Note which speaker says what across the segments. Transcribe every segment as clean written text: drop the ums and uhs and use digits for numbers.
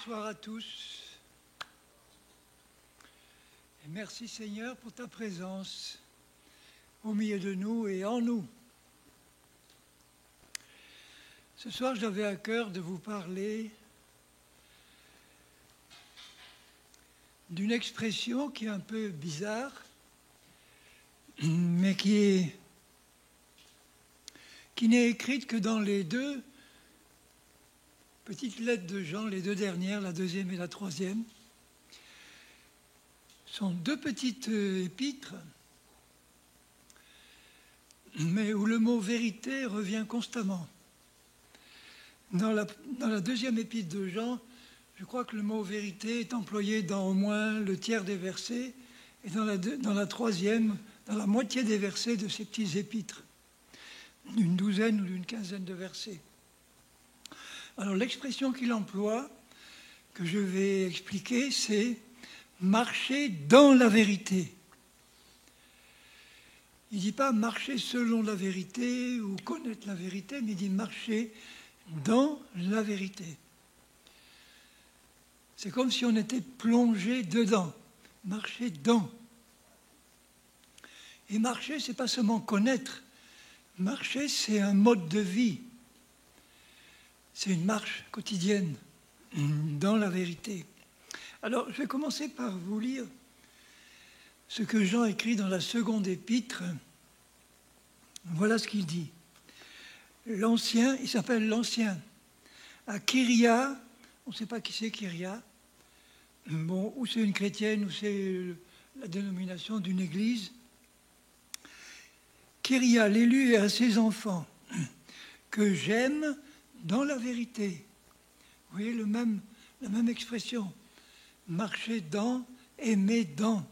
Speaker 1: Bonsoir à tous. Et merci Seigneur pour ta présence au milieu de nous et en nous. Ce soir, j'avais à cœur de vous parler d'une expression qui est un peu bizarre, mais qui n'est écrite que dans les deux petites lettres de Jean, les deux dernières, la deuxième et la troisième. Ce sont deux petites épîtres, mais où le mot vérité revient constamment. Dans la deuxième épître de Jean, je crois que le mot vérité est employé dans au moins le tiers des versets, et dans la troisième, dans la moitié des versets de ces petits épîtres, d'une douzaine ou d'une quinzaine de versets. Alors l'expression qu'il emploie, que je vais expliquer, c'est « marcher dans la vérité ». Il ne dit pas « marcher selon la vérité » ou « connaître la vérité », mais il dit « marcher dans la vérité ». C'est comme si on était plongé dedans, marcher dans. Et marcher, ce n'est pas seulement connaître. Marcher, c'est un mode de vie. C'est une marche quotidienne dans la vérité. Alors, je vais commencer par vous lire ce que Jean écrit dans la seconde épître. Voilà ce qu'il dit. L'Ancien, il s'appelle l'Ancien, à Kyria, on ne sait pas qui c'est Kyria, bon, ou c'est une chrétienne, ou c'est la dénomination d'une église. Kyria, l'élu, et à ses enfants, que j'aime dans la vérité. Vous voyez la même expression. Marcher dans, aimer dans.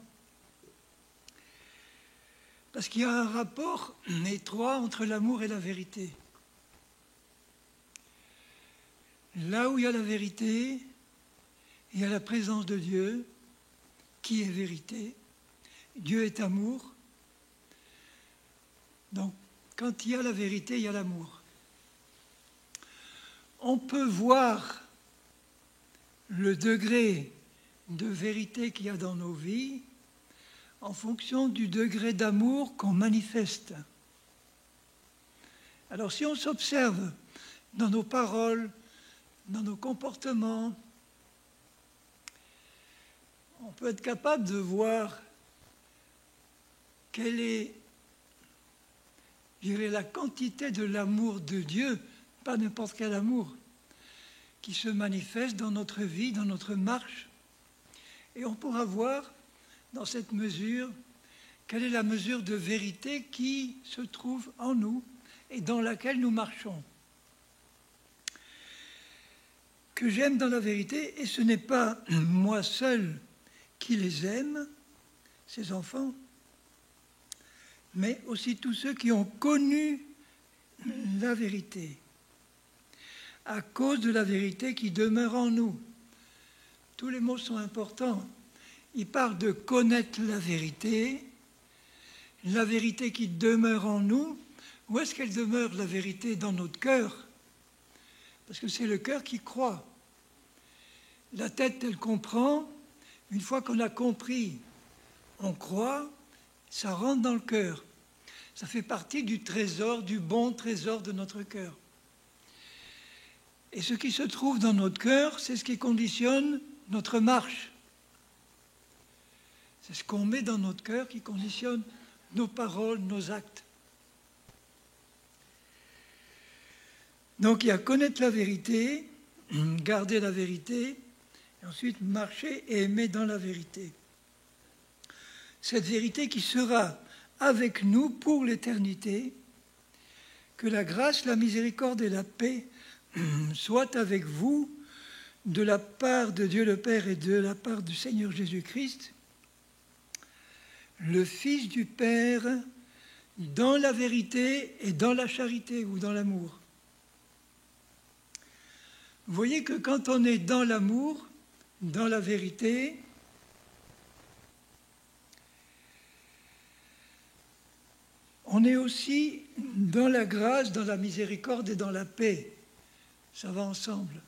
Speaker 1: Parce qu'il y a un rapport étroit entre l'amour et la vérité. Là où il y a la vérité, il y a la présence de Dieu, qui est vérité. Dieu est amour. Donc, quand il y a la vérité, il y a l'amour. On peut voir le degré de vérité qu'il y a dans nos vies en fonction du degré d'amour qu'on manifeste. Alors si on s'observe dans nos paroles, dans nos comportements, on peut être capable de voir quelle est, je dirais, la quantité de l'amour de Dieu, pas n'importe quel amour, qui se manifeste dans notre vie, dans notre marche. Et on pourra voir dans cette mesure quelle est la mesure de vérité qui se trouve en nous et dans laquelle nous marchons. Que j'aime dans la vérité, et ce n'est pas moi seul qui les aime, ces enfants, mais aussi tous ceux qui ont connu la vérité, à cause de la vérité qui demeure en nous. Tous les mots sont importants. Il parle de connaître la vérité qui demeure en nous. Où est-ce qu'elle demeure, la vérité? Dans notre cœur. Parce que c'est le cœur qui croit. La tête, elle comprend. Une fois qu'on a compris, on croit, ça rentre dans le cœur. Ça fait partie du trésor, du bon trésor de notre cœur. Et ce qui se trouve dans notre cœur, c'est ce qui conditionne notre marche. C'est ce qu'on met dans notre cœur qui conditionne nos paroles, nos actes. Donc il y a connaître la vérité, garder la vérité, et ensuite marcher et aimer dans la vérité. Cette vérité qui sera avec nous pour l'éternité, que la grâce, la miséricorde et la paix soient avec vous de la part de Dieu le Père et de la part du Seigneur Jésus-Christ, le Fils du Père, dans la vérité et dans la charité ou dans l'amour. Vous voyez que quand on est dans l'amour, dans la vérité, on est aussi dans la grâce, dans la miséricorde et dans la paix. Ça va ensemble.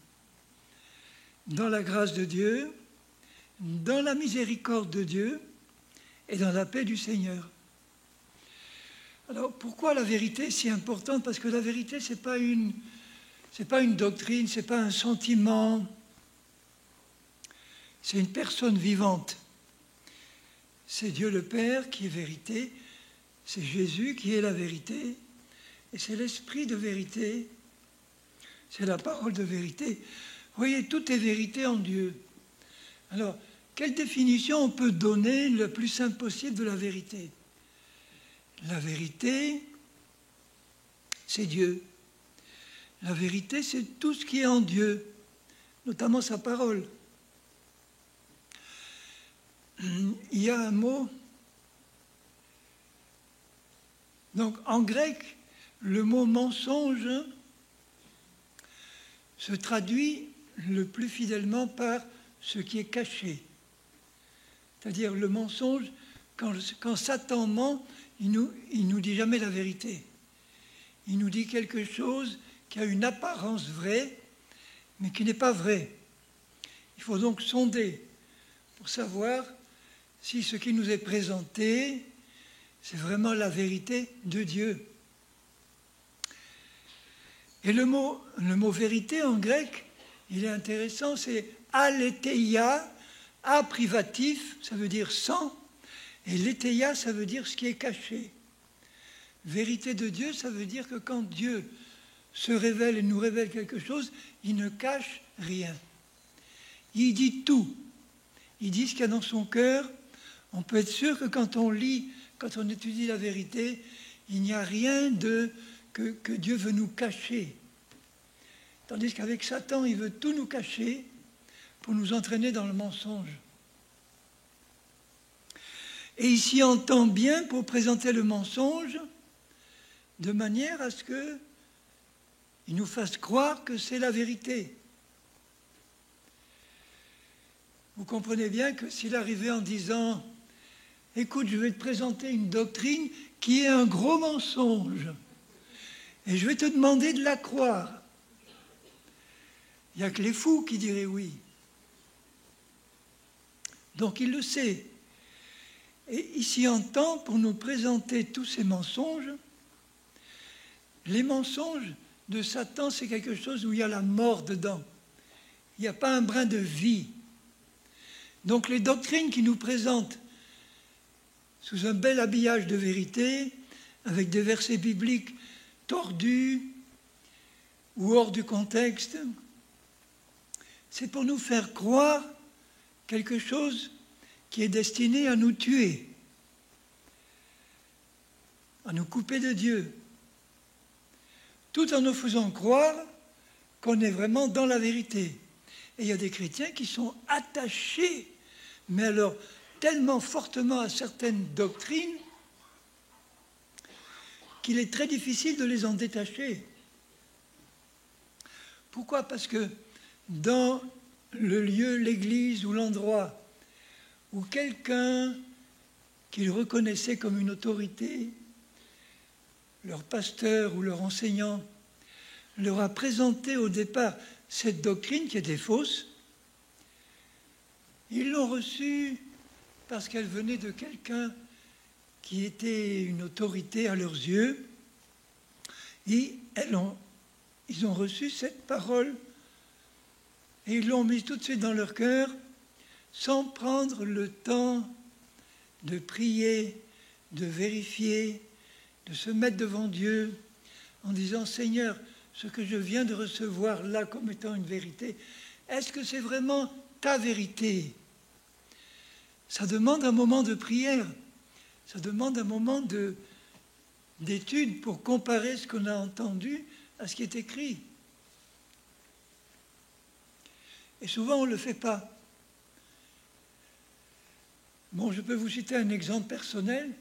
Speaker 1: dans la grâce de Dieu, dans la miséricorde de Dieu et dans la paix du Seigneur. Alors, pourquoi la vérité est si importante? Parce que la vérité, ce n'est pas une doctrine, ce n'est pas un sentiment, c'est une personne vivante. C'est Dieu le Père qui est vérité, c'est Jésus qui est la vérité, et c'est l'esprit de vérité, c'est la parole de vérité. Vous voyez, tout est vérité en Dieu. Alors, quelle définition on peut donner le plus simple possible de la vérité? La vérité, c'est Dieu. La vérité, c'est tout ce qui est en Dieu, notamment sa parole. Il y a un mot, donc en grec, le mot mensonge se traduit le plus fidèlement par ce qui est caché. C'est-à-dire le mensonge, quand Satan ment, il nous dit jamais la vérité. Il nous dit quelque chose qui a une apparence vraie, mais qui n'est pas vrai. Il faut donc sonder pour savoir si ce qui nous est présenté, c'est vraiment la vérité de Dieu. Et le mot vérité en grec, il est intéressant, c'est aletheia, a privatif, ça veut dire sans, et letheia, ça veut dire ce qui est caché. Vérité de Dieu, ça veut dire que quand Dieu se révèle et nous révèle quelque chose, il ne cache rien. Il dit tout. Il dit ce qu'il y a dans son cœur. On peut être sûr que quand on lit, quand on étudie la vérité, il n'y a rien que Dieu veut nous cacher. Tandis qu'avec Satan, il veut tout nous cacher pour nous entraîner dans le mensonge. Et il s'y entend bien pour présenter le mensonge de manière à ce qu'il nous fasse croire que c'est la vérité. Vous comprenez bien que s'il arrivait en disant « Écoute, je vais te présenter une doctrine qui est un gros mensonge et je vais te demander de la croire », il n'y a que les fous qui diraient oui. Donc il le sait. Et il s'y entend pour nous présenter tous ces mensonges. Les mensonges de Satan, c'est quelque chose où il y a la mort dedans. Il n'y a pas un brin de vie. Donc les doctrines qu'il nous présentent sous un bel habillage de vérité, avec des versets bibliques tordus ou hors du contexte, c'est pour nous faire croire quelque chose qui est destiné à nous tuer, à nous couper de Dieu, tout en nous faisant croire qu'on est vraiment dans la vérité. Et il y a des chrétiens qui sont attachés, mais alors tellement fortement à certaines doctrines qu'il est très difficile de les en détacher. Pourquoi? Parce que dans le lieu, l'église ou l'endroit où quelqu'un qu'ils reconnaissaient comme une autorité, leur pasteur ou leur enseignant, leur a présenté au départ cette doctrine qui était fausse, ils l'ont reçue parce qu'elle venait de quelqu'un qui était une autorité à leurs yeux, et ils ont reçu cette parole et ils l'ont mise tout de suite dans leur cœur sans prendre le temps de prier, de vérifier, de se mettre devant Dieu en disant « Seigneur, ce que je viens de recevoir là comme étant une vérité, est-ce que c'est vraiment ta vérité ?» Ça demande un moment de prière, ça demande un moment d'étude pour comparer ce qu'on a entendu à ce qui est écrit. Et souvent, on ne le fait pas. Bon, je peux vous citer un exemple personnel.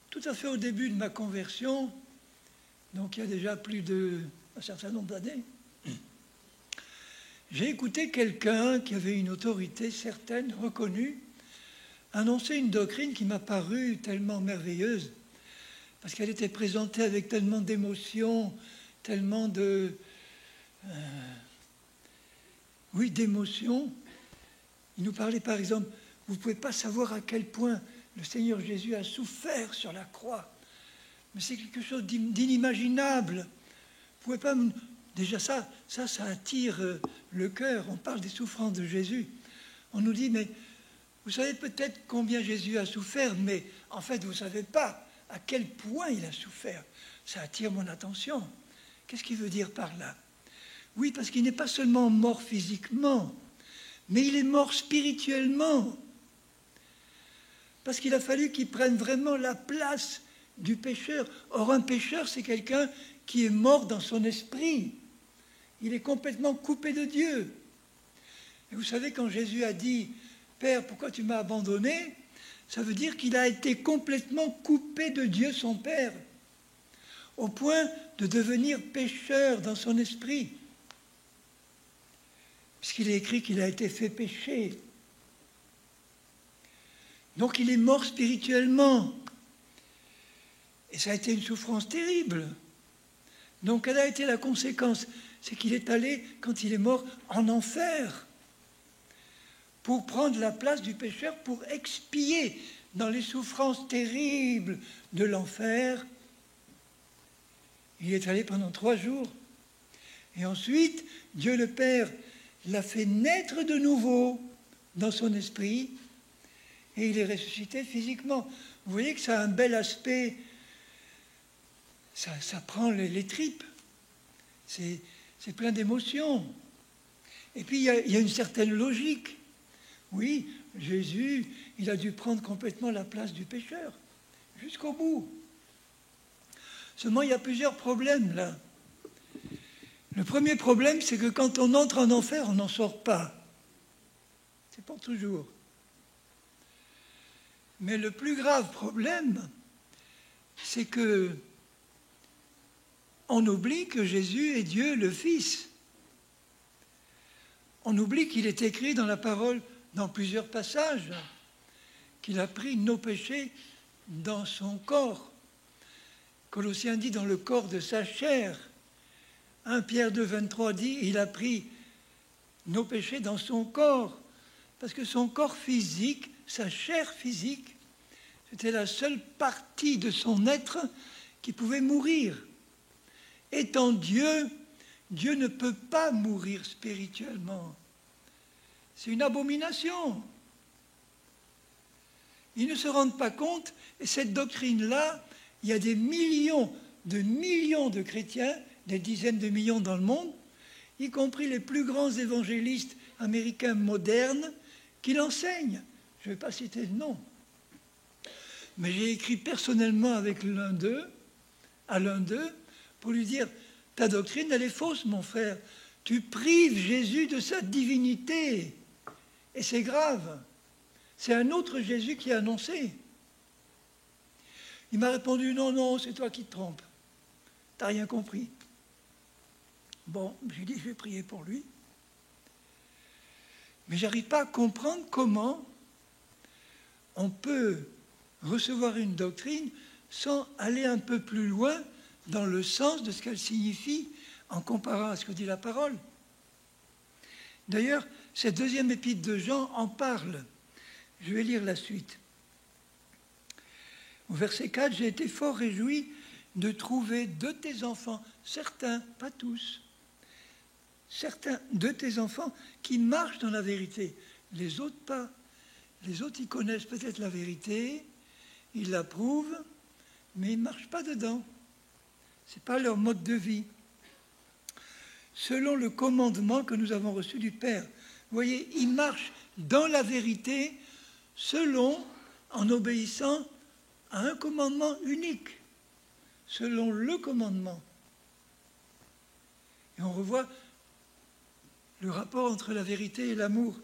Speaker 1: Tout à fait au début de ma conversion, donc il y a déjà un certain nombre d'années, j'ai écouté quelqu'un qui avait une autorité certaine, reconnue, annoncer une doctrine qui m'a paru tellement merveilleuse, parce qu'elle était présentée avec tellement d'émotion, tellement oui, d'émotion. Il nous parlait par exemple, vous ne pouvez pas savoir à quel point le Seigneur Jésus a souffert sur la croix. Mais c'est quelque chose d'inimaginable. Vous pouvez pas... Déjà ça attire le cœur. On parle des souffrances de Jésus. On nous dit, mais vous savez peut-être combien Jésus a souffert, mais en fait, vous ne savez pas à quel point il a souffert. Ça attire mon attention. Qu'est-ce qu'il veut dire par là? Oui, parce qu'il n'est pas seulement mort physiquement, mais il est mort spirituellement. Parce qu'il a fallu qu'il prenne vraiment la place du pécheur. Or, un pécheur, c'est quelqu'un qui est mort dans son esprit. Il est complètement coupé de Dieu. Et vous savez, quand Jésus a dit « Père, pourquoi tu m'as abandonné ?» ça veut dire qu'il a été complètement coupé de Dieu, son Père, au point de devenir pécheur dans son esprit. Puisqu'il est écrit qu'il a été fait pécher. Donc il est mort spirituellement. Et ça a été une souffrance terrible. Donc quelle a été la conséquence? C'est qu'il est allé, quand il est mort, en enfer, pour prendre la place du pécheur, pour expier dans les souffrances terribles de l'enfer. Il est allé pendant 3 jours. Et ensuite, Dieu le Père l'a fait naître de nouveau dans son esprit, et il est ressuscité physiquement. Vous voyez que ça a un bel aspect, ça prend les tripes, c'est plein d'émotions. Et puis il y a une certaine logique. Oui, Jésus, il a dû prendre complètement la place du pécheur, jusqu'au bout. Seulement, il y a plusieurs problèmes là. Le premier problème, c'est que quand on entre en enfer, on n'en sort pas. C'est pour toujours. Mais le plus grave problème, c'est que on oublie que Jésus est Dieu le Fils. On oublie qu'il est écrit dans la parole, dans plusieurs passages, qu'il a pris nos péchés dans son corps. Colossiens dit dans le corps de sa chair. 1 Pierre 2, 23 dit, il a pris nos péchés dans son corps. Parce que son corps physique, sa chair physique, c'était la seule partie de son être qui pouvait mourir. Étant Dieu, Dieu ne peut pas mourir spirituellement. C'est une abomination. Ils ne se rendent pas compte, et cette doctrine-là, il y a des millions de chrétiens, des dizaines de millions dans le monde, y compris les plus grands évangélistes américains modernes, qui l'enseignent. Je ne vais pas citer le nom. Mais j'ai écrit personnellement avec à l'un d'eux, pour lui dire, ta doctrine, elle est fausse, mon frère. Tu prives Jésus de sa divinité. Et c'est grave. C'est un autre Jésus qui a annoncé. Il m'a répondu, non, non, c'est toi qui te trompes. T'as rien compris. Bon, j'ai dit, je vais prier pour lui. Mais j'arrive pas à comprendre comment on peut recevoir une doctrine sans aller un peu plus loin dans le sens de ce qu'elle signifie en comparant à ce que dit la parole. D'ailleurs, cette deuxième épître de Jean en parle. Je vais lire la suite. Au verset 4, j'ai été fort réjoui de trouver de tes enfants, certains, pas tous, certains de tes enfants qui marchent dans la vérité, les autres pas. Les autres, ils connaissent peut-être la vérité, ils l'approuvent, mais ils ne marchent pas dedans. Ce n'est pas leur mode de vie. Selon le commandement que nous avons reçu du Père. Vous voyez, ils marchent dans la vérité en obéissant à un commandement unique, selon le commandement. Et on revoit le rapport entre la vérité et l'amour.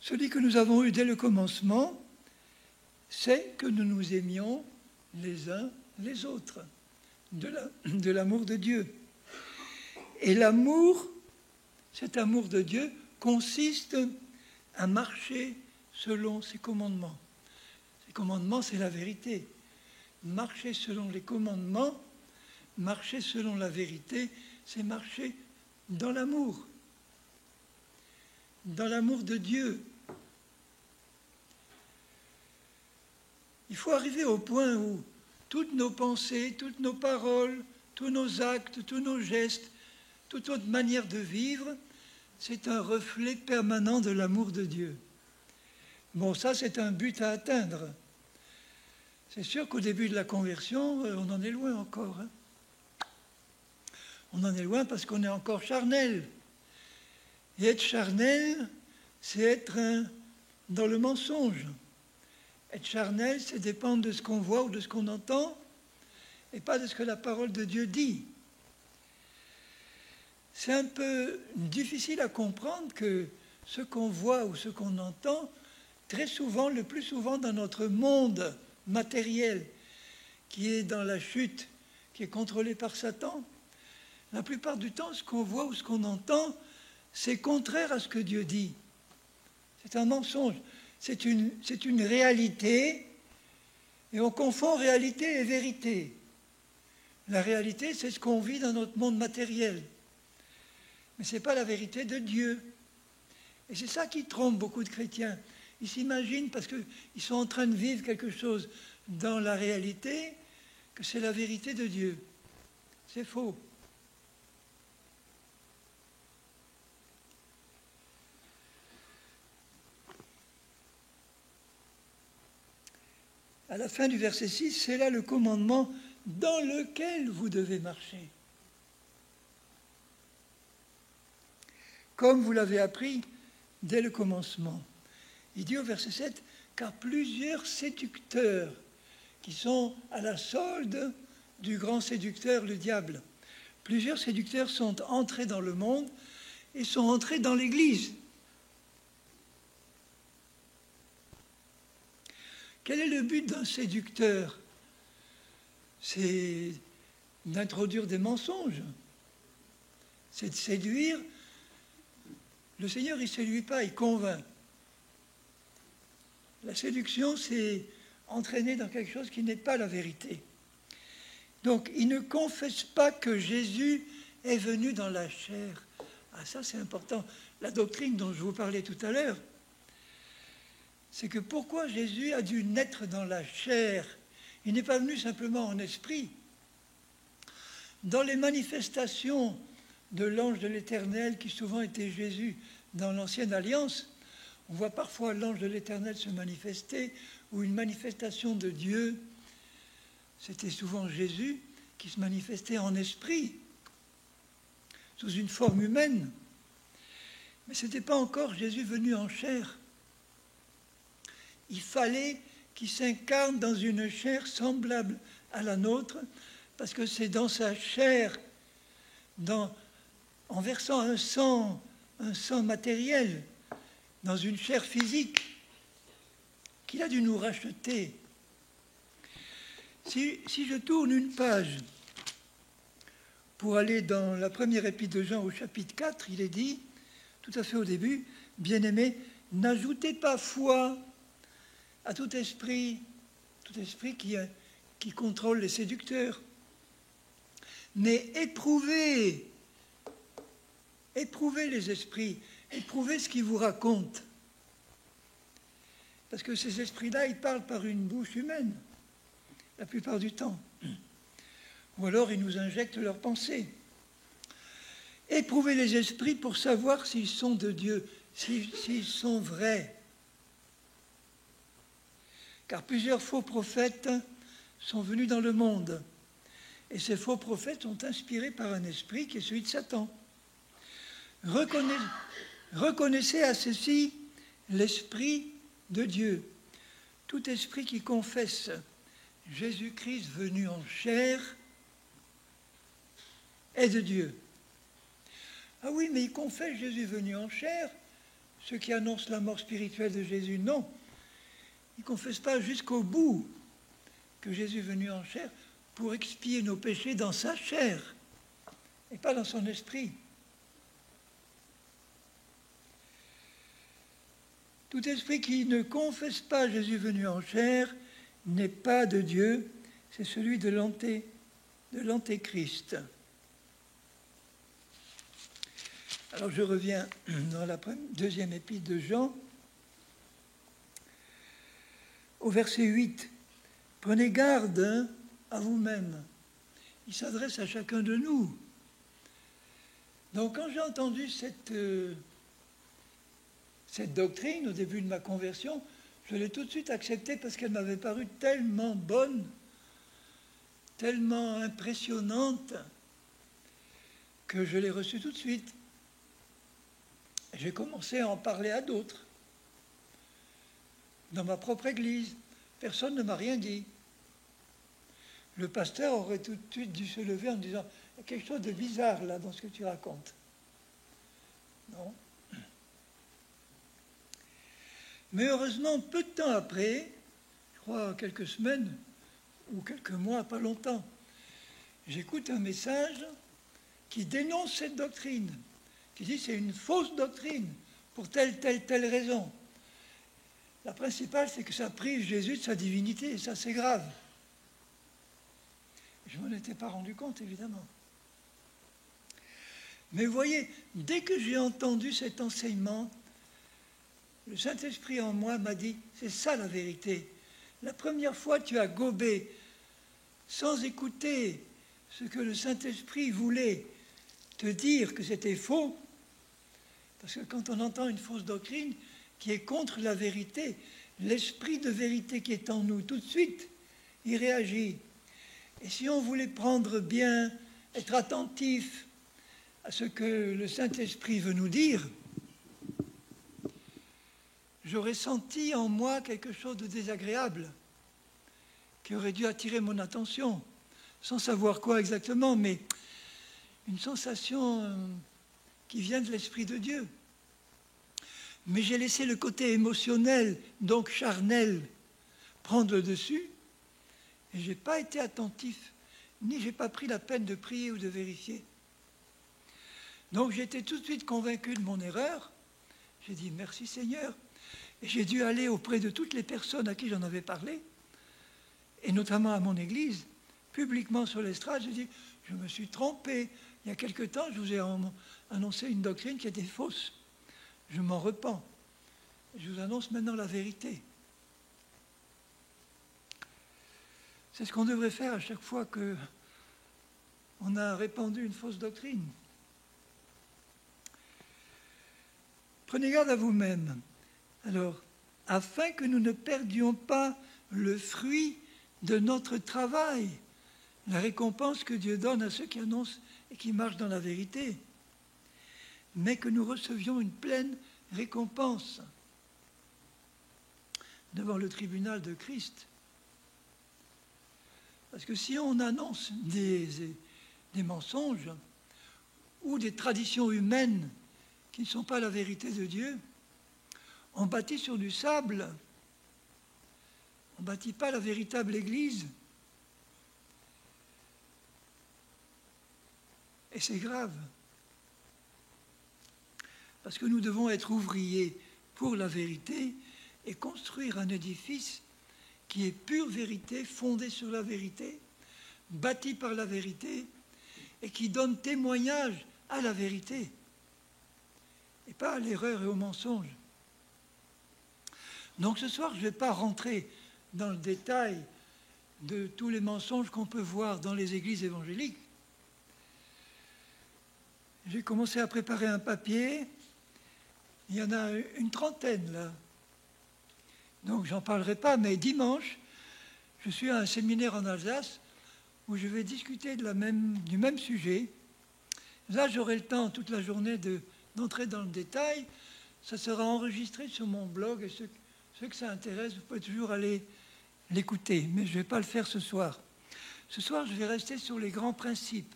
Speaker 1: Celui que nous avons eu dès le commencement, c'est que nous nous aimions les uns les autres, de l'amour de Dieu. Et l'amour, cet amour de Dieu, consiste à marcher selon ses commandements. Ses commandements, c'est la vérité. Marcher selon les commandements, marcher selon la vérité, c'est marcher dans l'amour de Dieu. Il faut arriver au point où toutes nos pensées, toutes nos paroles, tous nos actes, tous nos gestes, toute notre manière de vivre, c'est un reflet permanent de l'amour de Dieu. Bon, ça, c'est un but à atteindre. C'est sûr qu'au début de la conversion, on en est loin encore. Hein. On en est loin parce qu'on est encore charnel. Et être charnel, c'est être dans le mensonge. Être charnel, c'est dépendre de ce qu'on voit ou de ce qu'on entend, et pas de ce que la parole de Dieu dit. C'est un peu difficile à comprendre que ce qu'on voit ou ce qu'on entend, très souvent, le plus souvent dans notre monde matériel, qui est dans la chute, qui est contrôlé par Satan, la plupart du temps, ce qu'on voit ou ce qu'on entend, c'est contraire à ce que Dieu dit. C'est un mensonge. C'est une réalité, et on confond réalité et vérité. La réalité, c'est ce qu'on vit dans notre monde matériel. Mais ce n'est pas la vérité de Dieu. Et c'est ça qui trompe beaucoup de chrétiens. Ils s'imaginent, parce qu'ils sont en train de vivre quelque chose dans la réalité, que c'est la vérité de Dieu. C'est faux. À la fin du verset 6, c'est là le commandement dans lequel vous devez marcher. Comme vous l'avez appris dès le commencement. Il dit au verset 7, car plusieurs séducteurs qui sont à la solde du grand séducteur, le diable. Plusieurs séducteurs sont entrés dans le monde et sont entrés dans l'Église. Quel est le but d'un séducteur? C'est d'introduire des mensonges. C'est de séduire. Le Seigneur, il ne séduit pas, il convainc. La séduction, c'est entraîner dans quelque chose qui n'est pas la vérité. Donc, il ne confesse pas que Jésus est venu dans la chair. Ah, ça, c'est important. La doctrine dont je vous parlais tout à l'heure, c'est que pourquoi Jésus a dû naître dans la chair? Il n'est pas venu simplement en esprit. Dans les manifestations de l'ange de l'Éternel, qui souvent était Jésus dans l'Ancienne Alliance, on voit parfois l'ange de l'Éternel se manifester, ou une manifestation de Dieu. C'était souvent Jésus qui se manifestait en esprit, sous une forme humaine. Mais ce n'était pas encore Jésus venu en chair. Il fallait qu'il s'incarne dans une chair semblable à la nôtre, parce que c'est dans sa chair, en versant un sang matériel, dans une chair physique, qu'il a dû nous racheter. Si je tourne une page pour aller dans la première épître de Jean au chapitre 4, il est dit, tout à fait au début, « Bien-aimés, n'ajoutez pas foi à tout esprit qui contrôle les séducteurs, mais éprouvez les esprits, éprouvez ce qu'ils vous racontent. » Parce que ces esprits-là, ils parlent par une bouche humaine, la plupart du temps. Ou alors, ils nous injectent leurs pensées. Éprouvez les esprits pour savoir s'ils sont de Dieu, s'ils sont vrais. Car plusieurs faux prophètes sont venus dans le monde. Et ces faux prophètes sont inspirés par un esprit qui est celui de Satan. Reconnaissez à ceci l'esprit de Dieu. Tout esprit qui confesse Jésus-Christ venu en chair est de Dieu. Ah oui, mais ils confessent Jésus venu en chair, ceux qui annoncent la mort spirituelle de Jésus, non. Ils ne confessent pas jusqu'au bout que Jésus est venu en chair pour expier nos péchés dans sa chair et pas dans son esprit. Tout esprit qui ne confesse pas Jésus venu en chair n'est pas de Dieu, c'est celui de l'antéchrist. Alors je reviens dans la deuxième épître de Jean, au verset 8. Prenez garde à vous-même. Il s'adresse à chacun de nous. Donc quand j'ai entendu cette doctrine au début de ma conversion, je l'ai tout de suite acceptée parce qu'elle m'avait paru tellement bonne, tellement impressionnante, que je l'ai reçue tout de suite. J'ai commencé à en parler à d'autres. Dans ma propre église, personne ne m'a rien dit. Le pasteur aurait tout de suite dû se lever en disant « Il y a quelque chose de bizarre là dans ce que tu racontes. » Non. Mais heureusement, peu de temps après, je crois quelques semaines ou quelques mois, pas longtemps, j'écoute un message qui dénonce cette doctrine, qui dit c'est une fausse doctrine pour telle raison. La principale, c'est que ça prive Jésus de sa divinité, et ça c'est grave. Je ne m'en étais pas rendu compte, évidemment. Mais vous voyez, dès que j'ai entendu cet enseignement, le Saint-Esprit en moi m'a dit, c'est ça la vérité. La première fois, tu as gobé, sans écouter ce que le Saint-Esprit voulait te dire que c'était faux, parce que quand on entend une fausse doctrine qui est contre la vérité, l'esprit de vérité qui est en nous, tout de suite, il réagit. Et si on voulait prendre bien, être attentif à ce que le Saint-Esprit veut nous dire, j'aurais senti en moi quelque chose de désagréable qui aurait dû attirer mon attention, sans savoir quoi exactement, mais une sensation qui vient de l'Esprit de Dieu. Mais j'ai laissé le côté émotionnel, donc charnel, prendre le dessus, et je n'ai pas été attentif, ni je n'ai pas pris la peine de prier ou de vérifier. Donc j'étais tout de suite convaincu de mon erreur. J'ai dit merci Seigneur. Et j'ai dû aller auprès de toutes les personnes à qui j'en avais parlé, et notamment à mon église, publiquement sur l'estrade. J'ai dit je me suis trompé. Il y a quelque temps, je vous ai annoncé une doctrine qui était fausse. Je m'en repens. Je vous annonce maintenant la vérité. C'est ce qu'on devrait faire à chaque fois qu'on a répandu une fausse doctrine. Prenez garde à vous-même. Alors, afin que nous ne perdions pas le fruit de notre travail, la récompense que Dieu donne à ceux qui annoncent et qui marchent dans la vérité, mais que nous recevions une pleine récompense devant le tribunal de Christ. Parce que si on annonce des mensonges ou des traditions humaines qui ne sont pas la vérité de Dieu, on bâtit sur du sable, on ne bâtit pas la véritable Église. Et c'est grave. Parce que nous devons être ouvriers pour la vérité et construire un édifice qui est pure vérité, fondé sur la vérité, bâti par la vérité et qui donne témoignage à la vérité et pas à l'erreur et au mensonge. Donc ce soir, je ne vais pas rentrer dans le détail de tous les mensonges qu'on peut voir dans les églises évangéliques. J'ai commencé à préparer un papier. Il y en a une trentaine là. Donc j'en parlerai pas, mais dimanche, je suis à un séminaire en Alsace où je vais discuter du même sujet. Là, j'aurai le temps toute la journée d'entrer dans le détail. Ça sera enregistré sur mon blog et ceux que ça intéresse, vous pouvez toujours aller l'écouter. Mais je ne vais pas le faire ce soir. Ce soir, je vais rester sur les grands principes.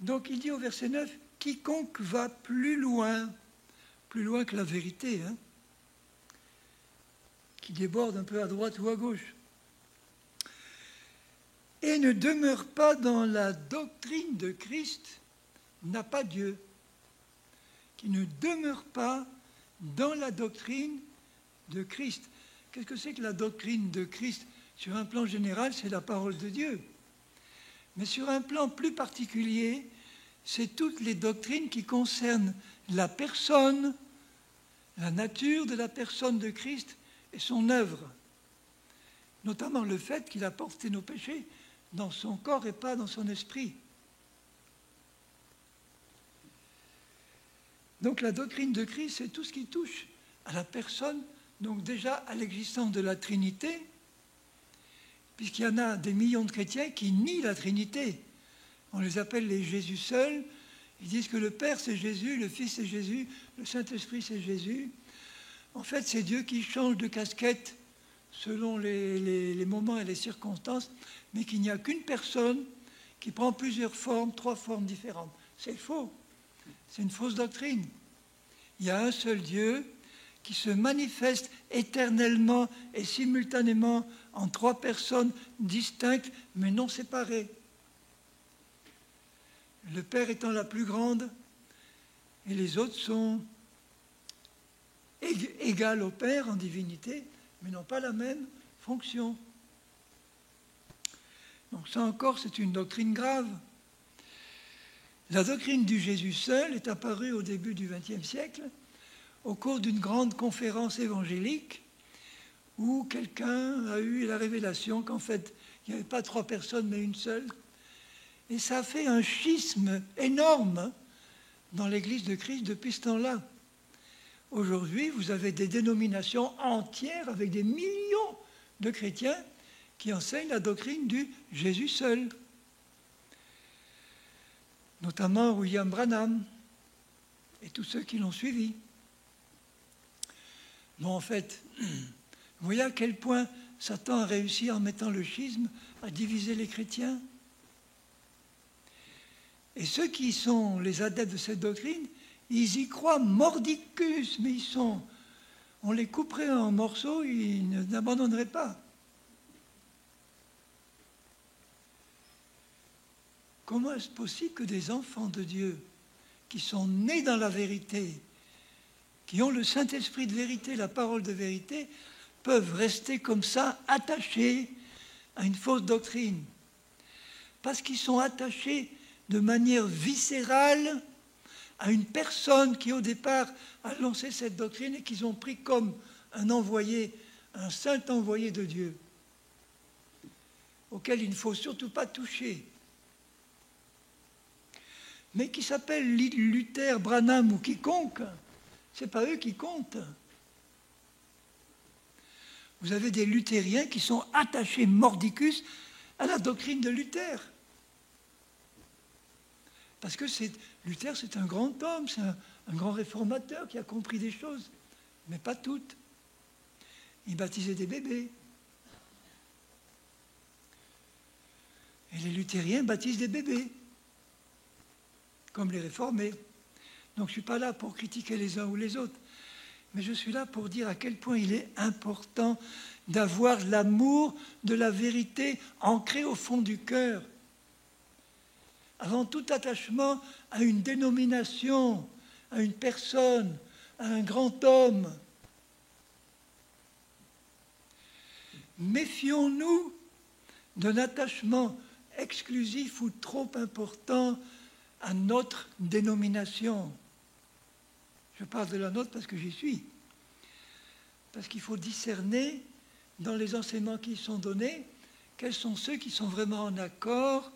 Speaker 1: Donc il dit au verset 9, « Quiconque va plus loin que la vérité, qui déborde un peu à droite ou à gauche, et ne demeure pas dans la doctrine de Christ, n'a pas Dieu. » Qui ne demeure pas dans la doctrine de Christ. Qu'est-ce que c'est que la doctrine de Christ? Sur un plan général, c'est la parole de Dieu. Mais sur un plan plus particulier, c'est toutes les doctrines qui concernent la personne, la nature de la personne de Christ et son œuvre. Notamment le fait qu'il a porté nos péchés dans son corps et pas dans son esprit. Donc la doctrine de Christ, c'est tout ce qui touche à la personne, donc déjà à l'existence de la Trinité, puisqu'il y en a des millions de chrétiens qui nient la Trinité. On les appelle les Jésus seuls. Ils disent que le Père c'est Jésus, le Fils c'est Jésus, le Saint-Esprit c'est Jésus. En fait, c'est Dieu qui change de casquette selon les moments et les circonstances, mais qu'il n'y a qu'une personne qui prend plusieurs formes, 3 formes différentes. C'est faux. C'est une fausse doctrine. Il y a un seul Dieu qui se manifeste éternellement et simultanément en 3 personnes distinctes mais non séparées. Le Père étant la plus grande et les autres sont égales au Père en divinité mais n'ont pas la même fonction. Donc ça encore, c'est une doctrine grave. La doctrine du Jésus seul est apparue au début du XXe siècle, au cours d'une grande conférence évangélique, où quelqu'un a eu la révélation qu'en fait, il n'y avait pas 3 personnes, mais une seule. Et ça a fait un schisme énorme dans l'Église de Christ depuis ce temps-là. Aujourd'hui, vous avez des dénominations entières avec des millions de chrétiens qui enseignent la doctrine du Jésus seul. Notamment William Branham et tous ceux qui l'ont suivi. Bon, en fait, vous voyez à quel point Satan a réussi en mettant le schisme à diviser les chrétiens. Et ceux qui sont les adeptes de cette doctrine, ils y croient mordicus, mais on les couperait en morceaux, ils n'abandonneraient pas. Comment est-ce possible que des enfants de Dieu, qui sont nés dans la vérité, qui ont le Saint-Esprit de vérité, la parole de vérité, peuvent rester comme ça, attachés à une fausse doctrine? Parce qu'ils sont attachés de manière viscérale à une personne qui, au départ, a lancé cette doctrine et qu'ils ont pris comme un envoyé, un saint envoyé de Dieu, auquel il ne faut surtout pas toucher. Mais qui s'appelle Luther, Branham ou quiconque, ce n'est pas eux qui comptent. Vous avez des luthériens qui sont attachés mordicus à la doctrine de Luther. Parce que Luther, c'est un grand homme, c'est un grand réformateur qui a compris des choses, mais pas toutes. Il baptisait des bébés. Et les luthériens baptisent des bébés, comme les réformés. Donc je ne suis pas là pour critiquer les uns ou les autres, mais je suis là pour dire à quel point il est important d'avoir l'amour de la vérité ancré au fond du cœur. Avant tout attachement à une dénomination, à une personne, à un grand homme. Méfions-nous d'un attachement exclusif ou trop important à notre dénomination. Je parle de la nôtre parce que j'y suis. Parce qu'il faut discerner dans les enseignements qui y sont donnés quels sont ceux qui sont vraiment en accord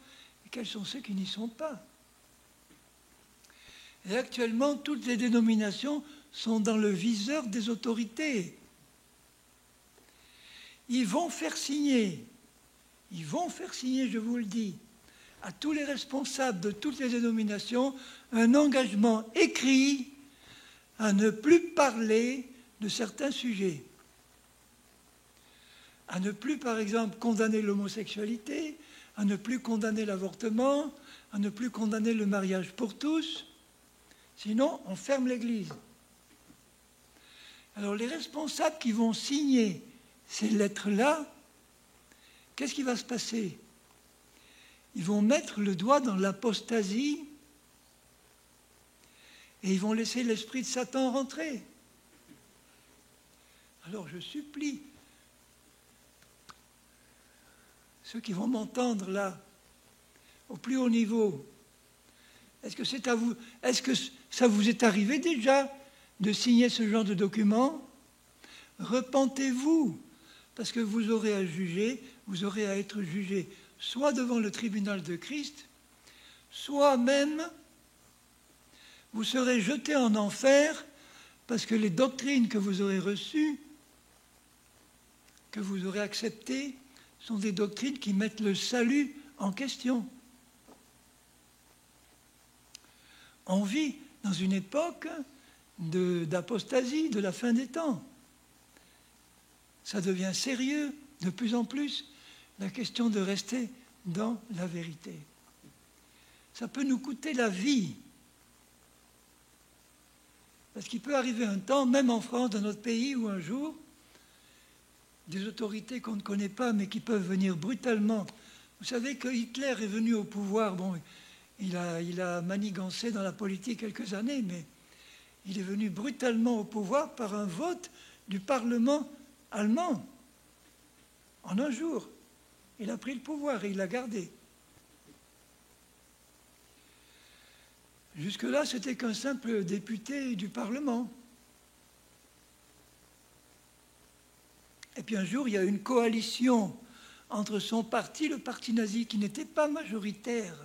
Speaker 1: et quels sont ceux qui n'y sont pas. Et actuellement, toutes les dénominations sont dans le viseur des autorités. Ils vont faire signer, je vous le dis, à tous les responsables de toutes les dénominations un engagement écrit à ne plus parler de certains sujets. À ne plus, par exemple, condamner l'homosexualité, à ne plus condamner l'avortement, à ne plus condamner le mariage pour tous. Sinon, on ferme l'Église. Alors, les responsables qui vont signer ces lettres-là, qu'est-ce qui va se passer? Ils vont mettre le doigt dans l'apostasie et ils vont laisser l'esprit de Satan rentrer. Alors, je supplie ceux qui vont m'entendre là, au plus haut niveau. Est-ce que c'est à vous, est-ce que ça vous est arrivé déjà de signer ce genre de document? Repentez-vous, parce que vous aurez à juger, vous aurez à être jugé, soit devant le tribunal de Christ, soit même vous serez jeté en enfer, parce que les doctrines que vous aurez reçues, que vous aurez acceptées, sont des doctrines qui mettent le salut en question. On vit dans une époque d'apostasie, de la fin des temps. Ça devient sérieux de plus en plus, la question de rester dans la vérité. Ça peut nous coûter la vie. Parce qu'il peut arriver un temps, même en France, dans notre pays, où un jour, des autorités qu'on ne connaît pas, mais qui peuvent venir brutalement. Vous savez que Hitler est venu au pouvoir, bon, il a manigancé dans la politique quelques années, mais il est venu brutalement au pouvoir par un vote du Parlement allemand. En un jour, il a pris le pouvoir et il l'a gardé. Jusque-là, c'était qu'un simple député du Parlement. Et puis un jour, il y a une coalition entre son parti, le parti nazi, qui n'était pas majoritaire,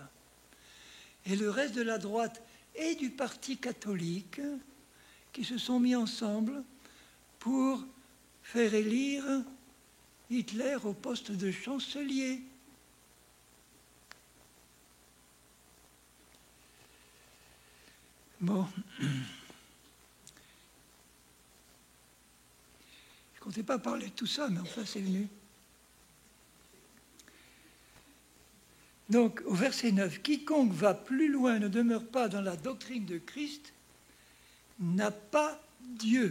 Speaker 1: et le reste de la droite et du parti catholique, qui se sont mis ensemble pour faire élire Hitler au poste de chancelier. Bon. Je ne comptais pas parler de tout ça, mais enfin, c'est venu. Donc, au verset 9, « Quiconque va plus loin ne demeure pas dans la doctrine de Christ, n'a pas Dieu. »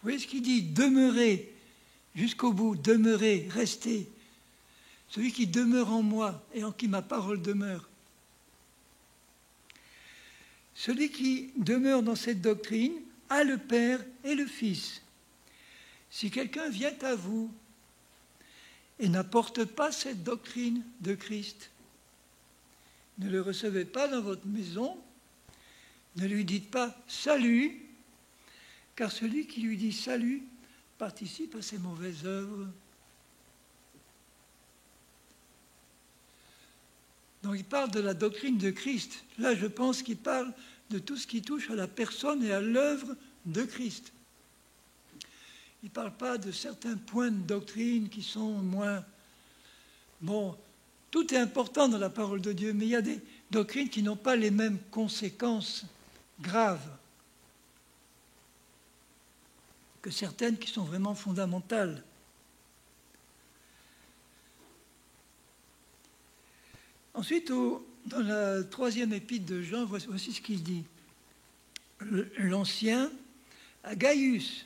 Speaker 1: Vous voyez ce qu'il dit? Demeurer jusqu'au bout, demeurer, rester. Celui qui demeure en moi et en qui ma parole demeure. Celui qui demeure dans cette doctrine a le Père et le Fils. Si quelqu'un vient à vous et n'apporte pas cette doctrine de Christ, ne le recevez pas dans votre maison, ne lui dites pas « salut », car celui qui lui dit « salut » participe à ses mauvaises œuvres. Donc il parle de la doctrine de Christ. Là, je pense qu'il parle de tout ce qui touche à la personne et à l'œuvre de Christ. Il ne parle pas de certains points de doctrine qui sont moins... Bon, tout est important dans la parole de Dieu, mais il y a des doctrines qui n'ont pas les mêmes conséquences graves que certaines qui sont vraiment fondamentales. Ensuite, dans la 3e épître de Jean, voici ce qu'il dit. L'Ancien, à Gaius,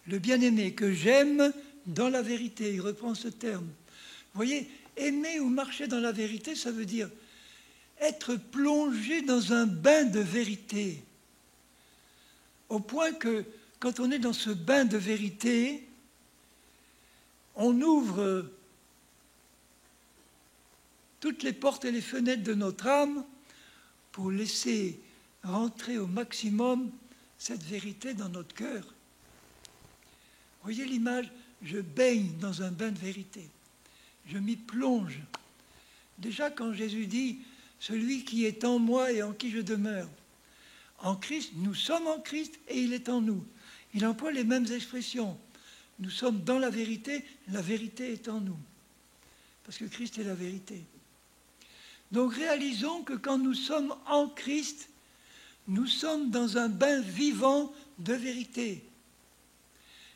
Speaker 1: le bien-aimé, que j'aime dans la vérité. Il reprend ce terme. Vous voyez, aimer ou marcher dans la vérité, ça veut dire être plongé dans un bain de vérité. Au point que, quand on est dans ce bain de vérité, on ouvre toutes les portes et les fenêtres de notre âme pour laisser rentrer au maximum cette vérité dans notre cœur. Vous voyez l'image? Je baigne dans un bain de vérité. Je m'y plonge. Déjà quand Jésus dit « Celui qui est en moi et en qui je demeure », en Christ, nous sommes en Christ et il est en nous. Il emploie les mêmes expressions. Nous sommes dans la vérité est en nous. Parce que Christ est la vérité. Donc réalisons que quand nous sommes en Christ, nous sommes dans un bain vivant de vérité.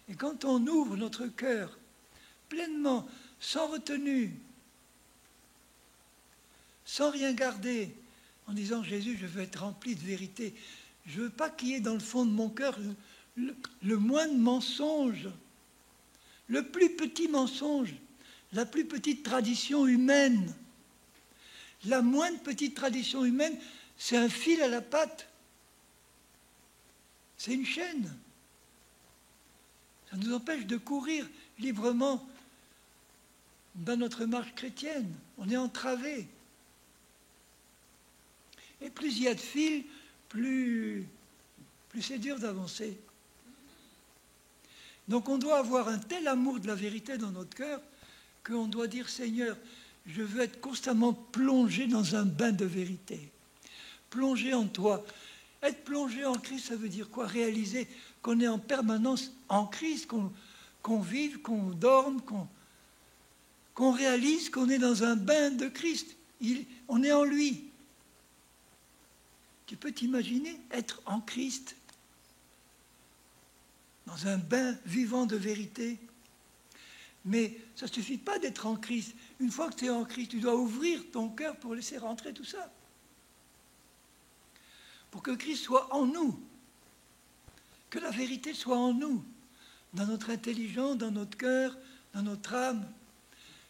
Speaker 1: Et quand on ouvre notre cœur pleinement, sans retenue, sans rien garder, en disant « Jésus, je veux être rempli de vérité. Je ne veux pas qu'il y ait dans le fond de mon cœur le moindre mensonge, le plus petit mensonge, la plus petite tradition humaine. La moindre petite tradition humaine, c'est un fil à la patte. C'est une chaîne. Ça nous empêche de courir librement dans notre marche chrétienne. On est entravé. Et plus il y a de fils, plus c'est dur d'avancer. Donc on doit avoir un tel amour de la vérité dans notre cœur qu'on doit dire, Seigneur, je veux être constamment plongé dans un bain de vérité. Plongé en toi. Être plongé en Christ, ça veut dire quoi? Réaliser qu'on est en permanence en Christ, qu'on vive, qu'on dorme, qu'on réalise qu'on est dans un bain de Christ. On est en lui. Tu peux t'imaginer être en Christ, dans un bain vivant de vérité. Mais ça ne suffit pas d'être en Christ. Une fois que tu es en Christ, tu dois ouvrir ton cœur pour laisser rentrer tout ça. Pour que Christ soit en nous. Que la vérité soit en nous. Dans notre intelligence, dans notre cœur, dans notre âme.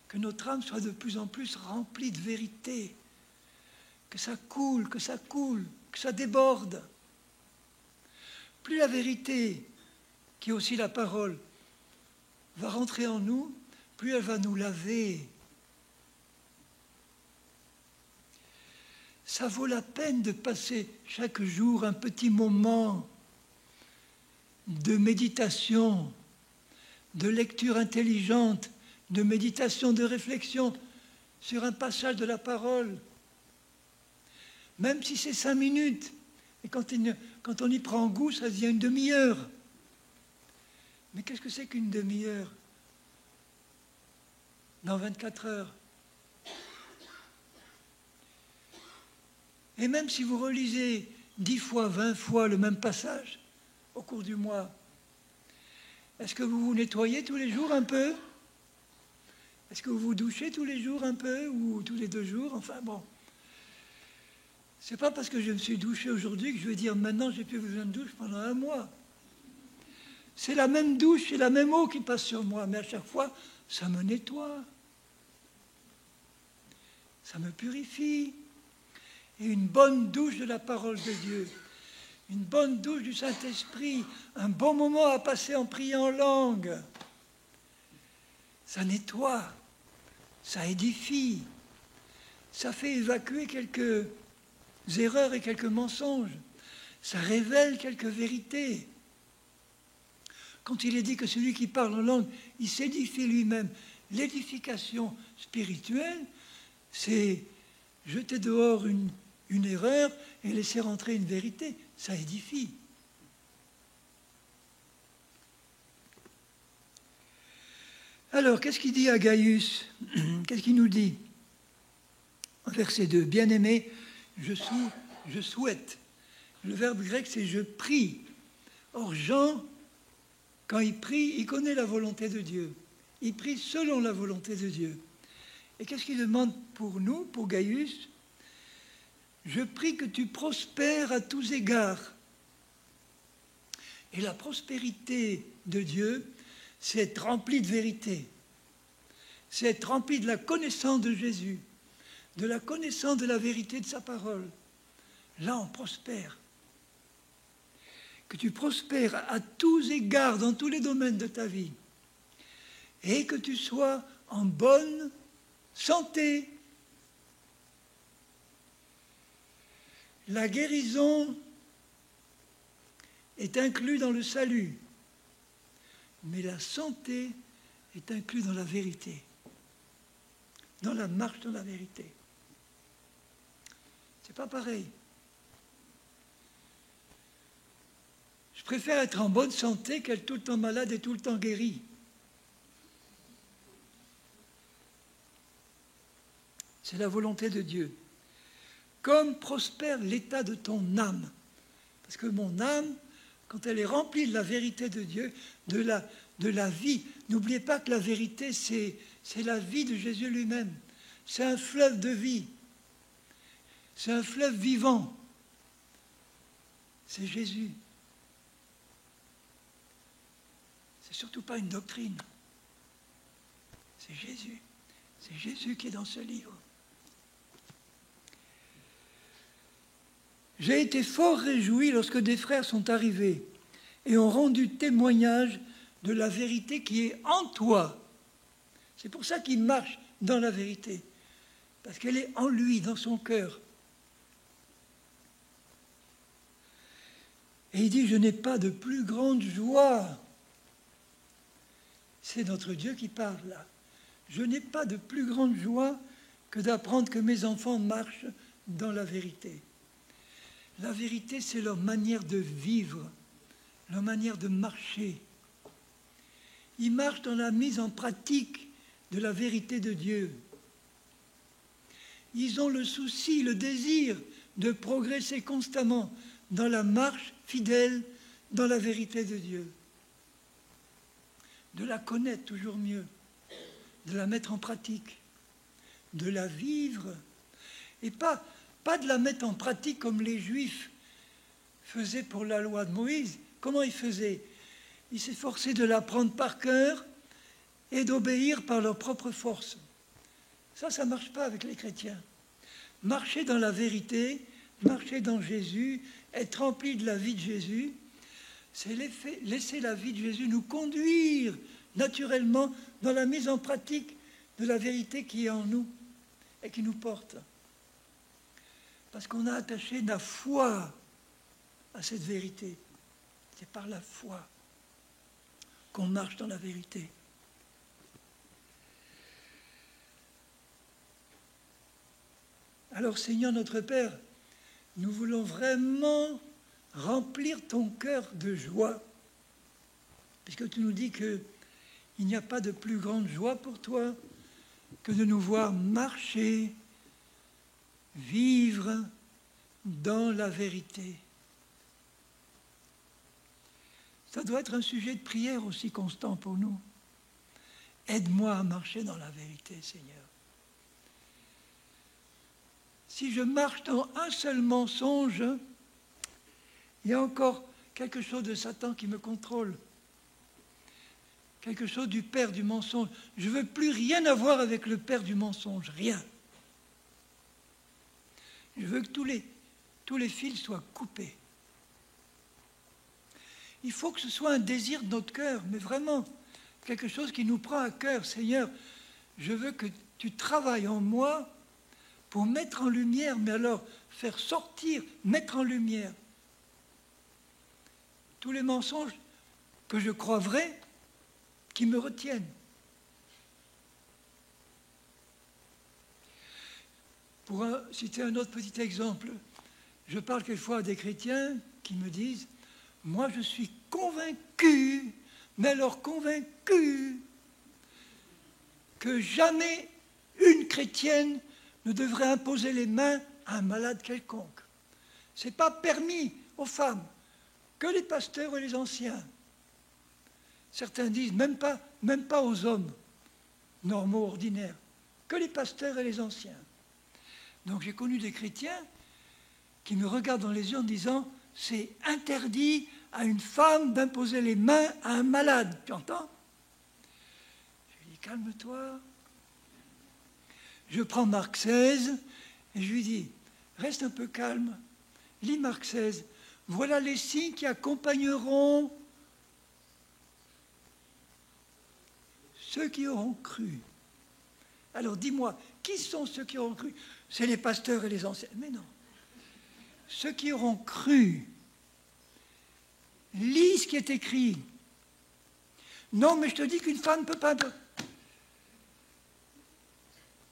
Speaker 1: Que notre âme soit de plus en plus remplie de vérité. Que ça coule, que ça coule, que ça déborde. Plus la vérité, qui est aussi la parole, va rentrer en nous, plus elle va nous laver. Ça vaut la peine de passer chaque jour un petit moment de méditation, de lecture intelligente, de méditation, de réflexion sur un passage de la parole. Même si c'est 5 minutes, et quand on y prend goût, ça devient une demi-heure. Mais qu'est-ce que c'est qu'une demi-heure dans 24 heures? Et même si vous relisez 10 fois, 20 fois le même passage au cours du mois, est-ce que vous vous nettoyez tous les jours un peu? Est-ce que vous vous douchez tous les jours un peu ou tous les 2 jours? Enfin bon. C'est pas parce que je me suis douché aujourd'hui que je vais dire maintenant j'ai plus besoin de douche pendant 1 mois. C'est la même douche, c'est la même eau qui passe sur moi, mais à chaque fois, ça me nettoie. Ça me purifie. Et une bonne douche de la parole de Dieu, une bonne douche du Saint-Esprit, un bon moment à passer en priant en langue, ça nettoie, ça édifie, ça fait évacuer quelques erreurs et quelques mensonges, ça révèle quelques vérités. Quand il est dit que celui qui parle en langue, il s'édifie lui-même, l'édification spirituelle, c'est jeter dehors une erreur et laisser rentrer une vérité. Ça édifie. Alors, qu'est-ce qu'il dit à Gaius? Qu'est-ce qu'il nous dit? Verset 2. Bien-aimé, je souhaite. Le verbe grec, c'est je prie. Or, Jean, quand il prie, il connaît la volonté de Dieu. Il prie selon la volonté de Dieu. Et qu'est-ce qu'il demande pour nous, pour Gaius? Je prie que tu prospères à tous égards. Et la prospérité de Dieu, c'est être rempli de vérité. C'est être rempli de la connaissance de Jésus, de la connaissance de la vérité de sa parole. Là, on prospère. Que tu prospères à tous égards, dans tous les domaines de ta vie. Et que tu sois en bonne santé. La guérison est inclue dans le salut, mais la santé est inclue dans la vérité, dans la marche dans la vérité. C'est pas pareil. Je préfère être en bonne santé qu'être tout le temps malade et tout le temps guéri. C'est la volonté de Dieu. Comme prospère l'état de ton âme. Parce que mon âme, quand elle est remplie de la vérité de Dieu, de la vie, n'oubliez pas que la vérité, c'est la vie de Jésus lui-même. C'est un fleuve de vie. C'est un fleuve vivant. C'est Jésus. C'est surtout pas une doctrine. C'est Jésus. C'est Jésus qui est dans ce livre. J'ai été fort réjoui lorsque des frères sont arrivés et ont rendu témoignage de la vérité qui est en toi. C'est pour ça qu'il marche dans la vérité, parce qu'elle est en lui, dans son cœur. Et il dit, je n'ai pas de plus grande joie. C'est notre Dieu qui parle là. Je n'ai pas de plus grande joie que d'apprendre que mes enfants marchent dans la vérité. La vérité, c'est leur manière de vivre, leur manière de marcher. Ils marchent dans la mise en pratique de la vérité de Dieu. Ils ont le souci, le désir de progresser constamment dans la marche fidèle dans la vérité de Dieu. De la connaître toujours mieux, de la mettre en pratique, de la vivre, et pas de la mettre en pratique comme les Juifs faisaient pour la loi de Moïse. Comment ils faisaient? Ils s'efforçaient de l'apprendre par cœur et d'obéir par leur propre force. Ça ne marche pas avec les chrétiens. Marcher dans la vérité, marcher dans Jésus, être rempli de la vie de Jésus, c'est laisser la vie de Jésus nous conduire naturellement dans la mise en pratique de la vérité qui est en nous et qui nous porte. Parce qu'on a attaché la foi à cette vérité. C'est par la foi qu'on marche dans la vérité. Alors Seigneur notre Père, nous voulons vraiment remplir ton cœur de joie, puisque tu nous dis qu'il n'y a pas de plus grande joie pour toi que de nous voir marcher, vivre dans la vérité. Ça doit être un sujet de prière aussi constant pour nous. Aide-moi à marcher dans la vérité, Seigneur. Si je marche dans un seul mensonge, il y a encore quelque chose de Satan qui me contrôle. Quelque chose du père du mensonge. Je ne veux plus rien avoir avec le père du mensonge, rien. Je veux que tous les fils soient coupés. Il faut que ce soit un désir de notre cœur, mais vraiment, quelque chose qui nous prend à cœur. Seigneur, je veux que tu travailles en moi pour mettre en lumière, mais alors faire sortir, mettre en lumière tous les mensonges que je crois vrais, qui me retiennent. Pour citer un autre petit exemple, je parle quelquefois à des chrétiens qui me disent « Moi, je suis convaincu, mais alors convaincu, que jamais une chrétienne ne devrait imposer les mains à un malade quelconque. Ce n'est pas permis aux femmes, que les pasteurs et les anciens. Certains disent même pas aux hommes normaux, ordinaires, que les pasteurs et les anciens. Donc j'ai connu des chrétiens qui me regardent dans les yeux en disant « C'est interdit à une femme d'imposer les mains à un malade. » Tu entends? Je lui dis « Calme-toi. » Je prends Marc 16 et je lui dis « Reste un peu calme. Lis Marc 16. Voilà les signes qui accompagneront ceux qui auront cru. » Alors dis-moi, qui sont ceux qui auront cru? C'est les pasteurs et les anciens. Mais non. Ceux qui auront cru. Lis ce qui est écrit. Non, mais je te dis qu'une femme ne peut pas...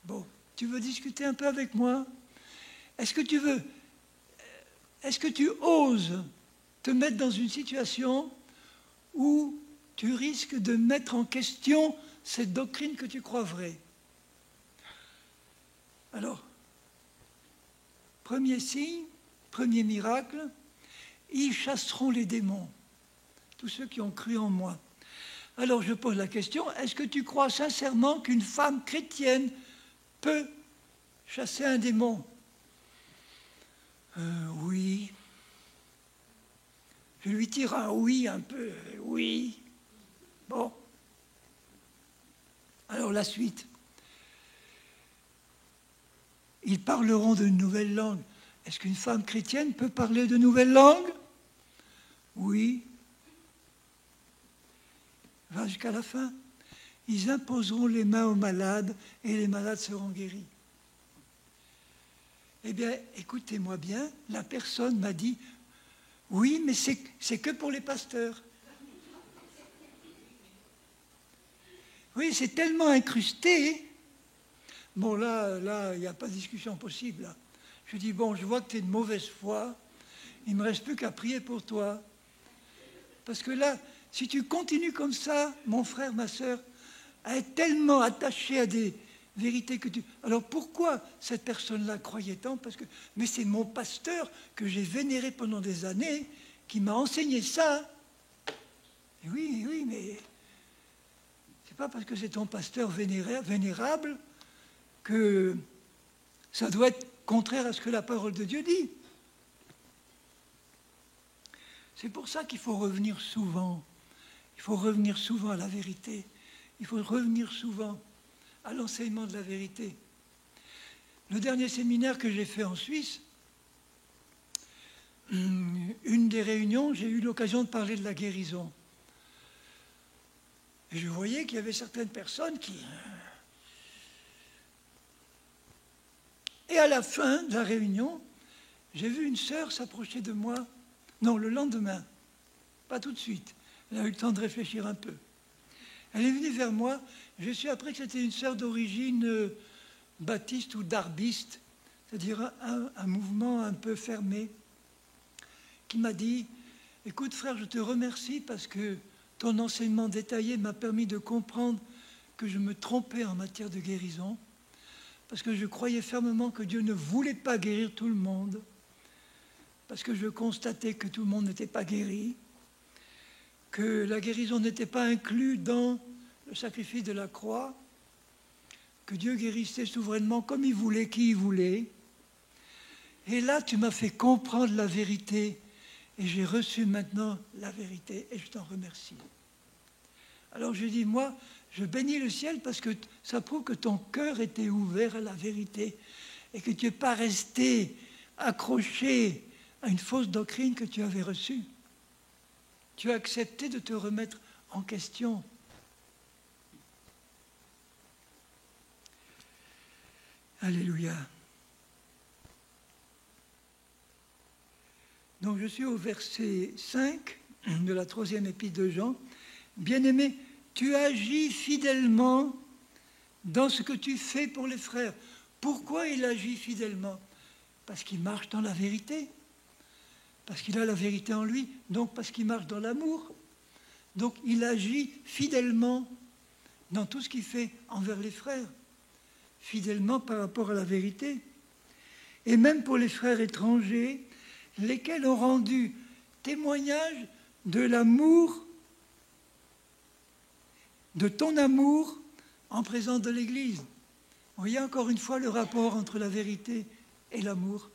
Speaker 1: Bon, tu veux discuter un peu avec moi? Est-ce que tu oses te mettre dans une situation où tu risques de mettre en question cette doctrine que tu crois vraie? Alors, premier signe, premier miracle, ils chasseront les démons, tous ceux qui ont cru en moi. Alors je pose la question, est-ce que tu crois sincèrement qu'une femme chrétienne peut chasser un démon? Oui. Je lui tire un oui un peu, oui. Bon. Alors la suite. Ils parleront de nouvelles langues. Est-ce qu'une femme chrétienne peut parler de nouvelles langues? Oui. Va jusqu'à la fin. ils imposeront les mains aux malades et les malades seront guéris. Eh bien, écoutez-moi bien, la personne m'a dit, oui, mais c'est que pour les pasteurs. Oui, c'est tellement incrusté. Bon, là, il n'y a pas de discussion possible. Là. Je dis, bon, je vois que tu es de mauvaise foi, il ne me reste plus qu'à prier pour toi. Parce que là, si tu continues comme ça, mon frère, ma sœur, à être tellement attaché à des vérités que tu... Alors pourquoi cette personne-là croyait tant? Parce que, mais c'est mon pasteur que j'ai vénéré pendant des années, qui m'a enseigné ça. Et oui, mais c'est pas parce que c'est ton pasteur vénérable que ça doit être contraire à ce que la parole de Dieu dit. C'est pour ça qu'il faut revenir souvent. Il faut revenir souvent à la vérité. Il faut revenir souvent à l'enseignement de la vérité. Le dernier séminaire que j'ai fait en Suisse, une des réunions, j'ai eu l'occasion de parler de la guérison. Et je voyais qu'il y avait certaines personnes qui... Et à la fin de la réunion, j'ai vu une sœur s'approcher de moi. Non, le lendemain, pas tout de suite. Elle a eu le temps de réfléchir un peu. Elle est venue vers moi. Je suis appris que c'était une sœur d'origine baptiste ou darbiste, c'est-à-dire un mouvement un peu fermé, qui m'a dit, écoute frère, je te remercie parce que ton enseignement détaillé m'a permis de comprendre que je me trompais en matière de guérison, parce que je croyais fermement que Dieu ne voulait pas guérir tout le monde, parce que je constatais que tout le monde n'était pas guéri, que la guérison n'était pas inclue dans le sacrifice de la croix, que Dieu guérissait souverainement comme il voulait, qui il voulait. Et là, tu m'as fait comprendre la vérité, et j'ai reçu maintenant la vérité, et je t'en remercie. Alors je dis, moi, je bénis le ciel parce que ça prouve que ton cœur était ouvert à la vérité, et que tu n'es pas resté accroché à une fausse doctrine que tu avais reçue. Tu as accepté de te remettre en question. Alléluia. Donc je suis au verset 5 de la 3e épître de Jean. Bien-aimé, tu agis fidèlement dans ce que tu fais pour les frères. Pourquoi il agit fidèlement? Parce qu'il marche dans la vérité. Parce qu'il a la vérité en lui, donc parce qu'il marche dans l'amour. Donc il agit fidèlement dans tout ce qu'il fait envers les frères, fidèlement par rapport à la vérité. Et même pour les frères étrangers, lesquels ont rendu témoignage de l'amour, de ton amour en présence de l'Église. Vous voyez encore une fois le rapport entre la vérité et l'amour.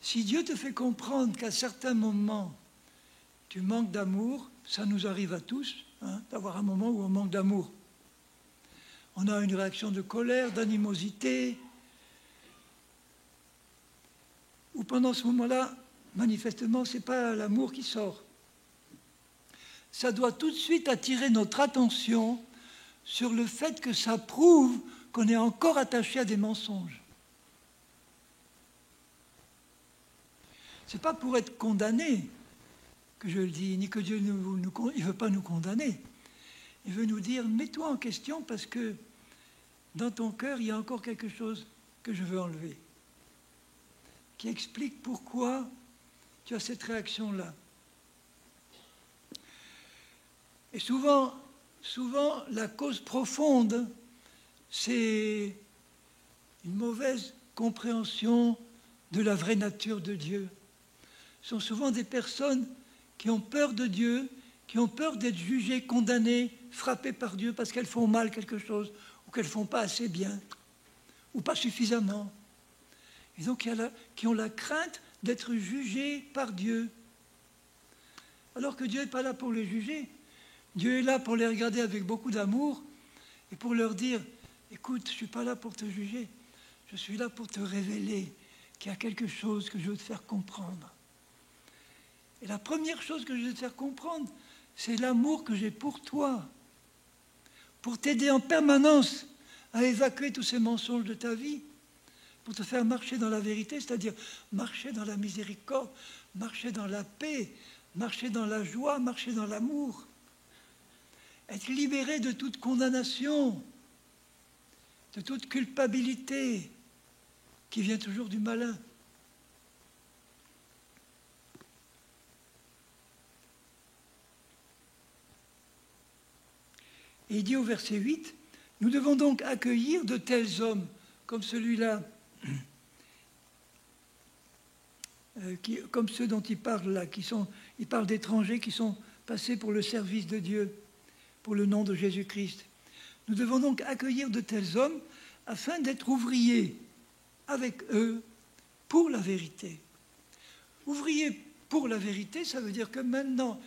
Speaker 1: Si Dieu te fait comprendre qu'à certains moments, tu manques d'amour, ça nous arrive à tous, d'avoir un moment où on manque d'amour. On a une réaction de colère, d'animosité, ou pendant ce moment-là, manifestement, ce n'est pas l'amour qui sort. Ça doit tout de suite attirer notre attention sur le fait que ça prouve qu'on est encore attaché à des mensonges. Ce n'est pas pour être condamné que je le dis, ni que Dieu il ne veut pas nous condamner. Il veut nous dire, mets-toi en question parce que dans ton cœur, il y a encore quelque chose que je veux enlever, qui explique pourquoi tu as cette réaction-là. Et souvent, la cause profonde, c'est une mauvaise compréhension de la vraie nature de Dieu. Ce sont souvent des personnes qui ont peur de Dieu, qui ont peur d'être jugées, condamnées, frappées par Dieu parce qu'elles font mal quelque chose, ou qu'elles ne font pas assez bien, ou pas suffisamment. Et donc, qui ont la crainte d'être jugées par Dieu. Alors que Dieu n'est pas là pour les juger. Dieu est là pour les regarder avec beaucoup d'amour et pour leur dire, écoute, je ne suis pas là pour te juger, je suis là pour te révéler qu'il y a quelque chose que je veux te faire comprendre. Et la première chose que je vais te faire comprendre, c'est l'amour que j'ai pour toi, pour t'aider en permanence à évacuer tous ces mensonges de ta vie, pour te faire marcher dans la vérité, c'est-à-dire marcher dans la miséricorde, marcher dans la paix, marcher dans la joie, marcher dans l'amour, être libéré de toute condamnation, de toute culpabilité qui vient toujours du malin. Et il dit au verset 8, « Nous devons donc accueillir de tels hommes comme celui-là, comme ceux dont il parle là, il parle d'étrangers qui sont passés pour le service de Dieu, pour le nom de Jésus-Christ. Nous devons donc accueillir de tels hommes afin d'être ouvriers avec eux pour la vérité. Ouvrier pour la vérité, ça veut dire que maintenant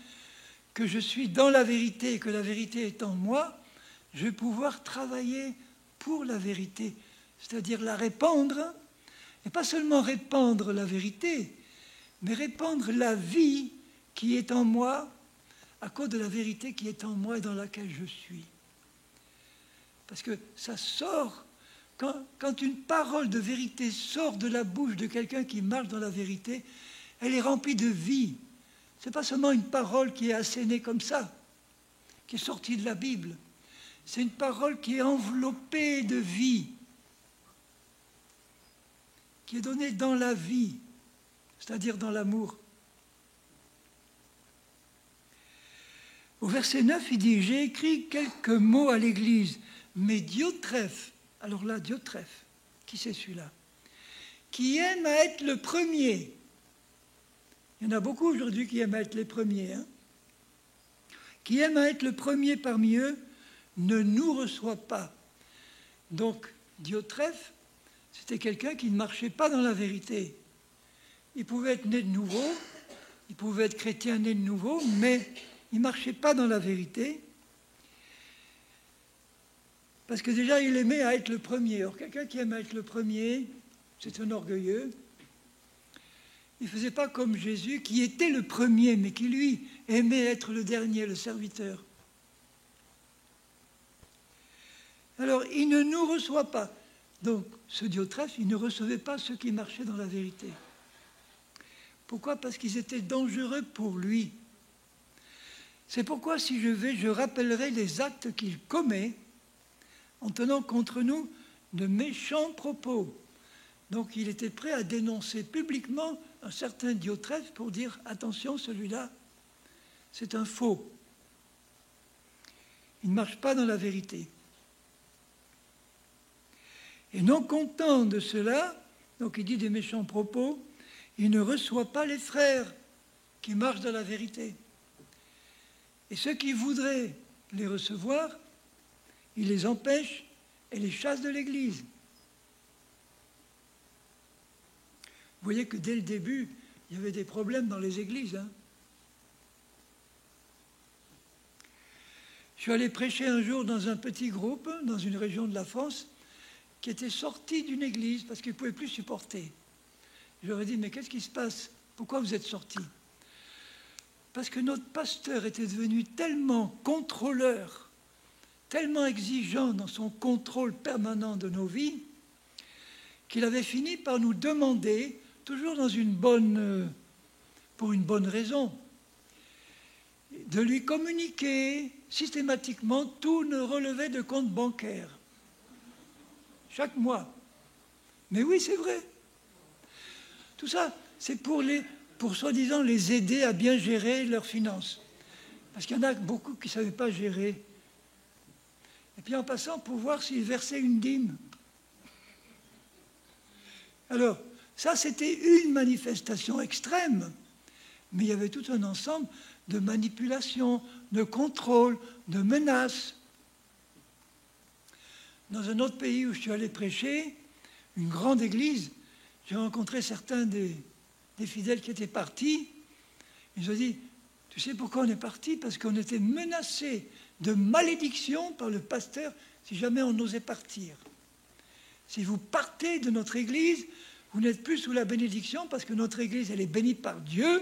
Speaker 1: que je suis dans la vérité et que la vérité est en moi, je vais pouvoir travailler pour la vérité, c'est-à-dire la répandre, et pas seulement répandre la vérité, mais répandre la vie qui est en moi à cause de la vérité qui est en moi et dans laquelle je suis. Parce que ça sort, quand une parole de vérité sort de la bouche de quelqu'un qui marche dans la vérité, elle est remplie de vie. Ce n'est pas seulement une parole qui est assénée comme ça, qui est sortie de la Bible. C'est une parole qui est enveloppée de vie, qui est donnée dans la vie, c'est-à-dire dans l'amour. Au verset 9, il dit « J'ai écrit quelques mots à l'Église, mais Diotrephe, alors là, Diotrephe, qui c'est celui-là? Qui aime à être le premier. » Il y en a beaucoup aujourd'hui qui aiment à être les premiers. Hein, qui aiment à être le premier parmi eux, ne nous reçoit pas. Donc, Diotrephe, c'était quelqu'un qui ne marchait pas dans la vérité. Il pouvait être né de nouveau, il pouvait être chrétien né de nouveau, mais il ne marchait pas dans la vérité. Parce que déjà, il aimait à être le premier. Or, quelqu'un qui aime à être le premier, c'est un orgueilleux. Il ne faisait pas comme Jésus, qui était le premier, mais qui, lui, aimait être le dernier, le serviteur. Alors, il ne nous reçoit pas. Donc, ce Diotrephe, il ne recevait pas ceux qui marchaient dans la vérité. Pourquoi? Parce qu'ils étaient dangereux pour lui. C'est pourquoi, si je vais, je rappellerai les actes qu'il commet en tenant contre nous de méchants propos. Donc, il était prêt à dénoncer publiquement un certain Diotrephe pour dire « Attention, celui-là, c'est un faux. Il ne marche pas dans la vérité. » Et non content de cela, donc il dit des méchants propos, il ne reçoit pas les frères qui marchent dans la vérité. Et ceux qui voudraient les recevoir, il les empêche et les chasse de l'Église. Vous voyez que dès le début, il y avait des problèmes dans les églises. Hein. Je suis allé prêcher un jour dans un petit groupe, dans une région de la France, qui était sorti d'une église parce qu'ils ne pouvaient plus supporter. Je leur ai dit, mais qu'est-ce qui se passe? Pourquoi vous êtes sortis? Parce que notre pasteur était devenu tellement contrôleur, tellement exigeant dans son contrôle permanent de nos vies, qu'il avait fini par nous demander, toujours pour une bonne raison, de lui communiquer systématiquement tous nos relevés de compte bancaire. Chaque mois. Mais oui, c'est vrai. Tout ça, c'est pour soi-disant les aider à bien gérer leurs finances. Parce qu'il y en a beaucoup qui ne savaient pas gérer. Et puis en passant, pour voir s'ils versaient une dîme. Alors, ça, c'était une manifestation extrême. Mais il y avait tout un ensemble de manipulations, de contrôles, de menaces. Dans un autre pays où je suis allé prêcher, une grande église, j'ai rencontré certains des fidèles qui étaient partis. Ils ont dit, tu sais pourquoi on est partis? Parce qu'on était menacés de malédiction par le pasteur si jamais on osait partir. Si vous partez de notre église, vous n'êtes plus sous la bénédiction parce que notre église, elle est bénie par Dieu.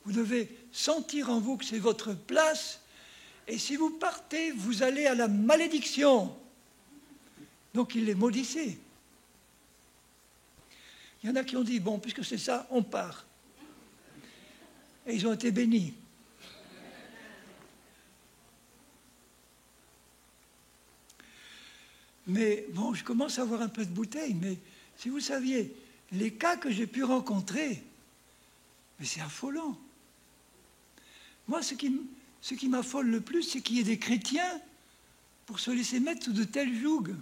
Speaker 1: Vous devez sentir en vous que c'est votre place. Et si vous partez, vous allez à la malédiction. Donc il les maudissait. Il y en a qui ont dit, bon, puisque c'est ça, on part. Et ils ont été bénis. Mais bon, je commence à avoir un peu de bouteille, mais si vous saviez, les cas que j'ai pu rencontrer, mais c'est affolant. Moi, ce qui m'affole le plus, c'est qu'il y ait des chrétiens pour se laisser mettre sous de tels jougs.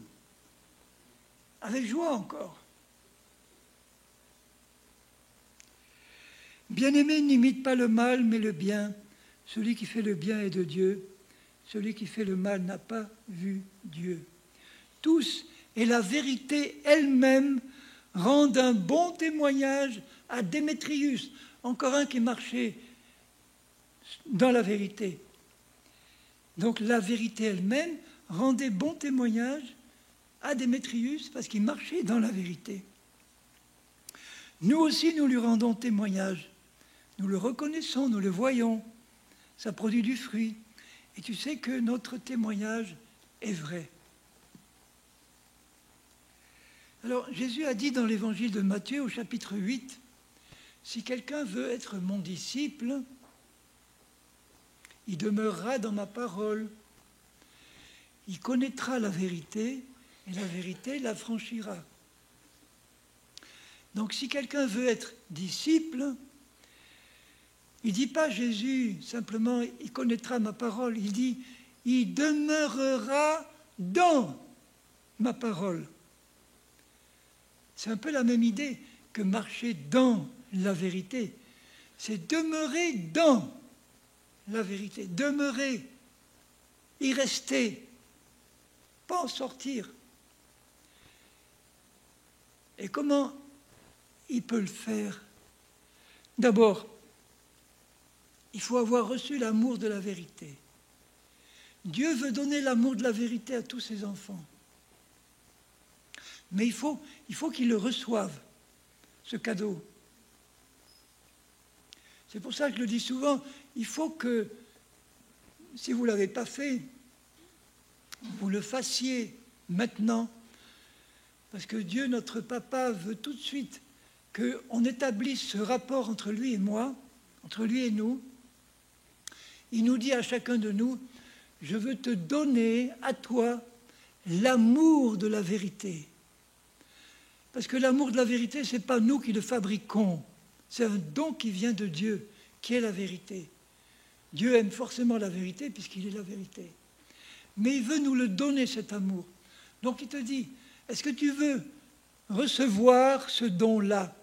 Speaker 1: Avec joie encore. Bien-aimé, n'imite pas le mal, mais le bien. Celui qui fait le bien est de Dieu. Celui qui fait le mal n'a pas vu Dieu. Tous, et la vérité elle-même, rendent un bon témoignage à Démétrius. Encore un qui marchait dans la vérité. Donc la vérité elle-même rendait bon témoignage à Démétrius parce qu'il marchait dans la vérité. Nous aussi, nous lui rendons témoignage. Nous le reconnaissons, nous le voyons. Ça produit du fruit. Et tu sais que notre témoignage est vrai. Alors, Jésus a dit dans l'évangile de Matthieu au chapitre 8, « Si quelqu'un veut être mon disciple, il demeurera dans ma parole. Il connaîtra la vérité, et la vérité l'affranchira. » Donc, si quelqu'un veut être disciple, il ne dit pas Jésus, simplement, il connaîtra ma parole. Il dit, il demeurera dans ma parole. C'est un peu la même idée que marcher dans la vérité. C'est demeurer dans la vérité. Demeurer, y rester, pas en sortir. Et comment il peut le faire? D'abord, il faut avoir reçu l'amour de la vérité. Dieu veut donner l'amour de la vérité à tous ses enfants. Mais il faut qu'ils le reçoivent, ce cadeau. C'est pour ça que je le dis souvent, il faut que, si vous ne l'avez pas fait, vous le fassiez maintenant. Parce que Dieu, notre Papa, veut tout de suite qu'on établisse ce rapport entre lui et moi, entre lui et nous. Il nous dit à chacun de nous, je veux te donner à toi l'amour de la vérité. Parce que l'amour de la vérité, ce n'est pas nous qui le fabriquons. C'est un don qui vient de Dieu, qui est la vérité. Dieu aime forcément la vérité puisqu'il est la vérité. Mais il veut nous le donner, cet amour. Donc il te dit, est-ce que tu veux recevoir ce don-là?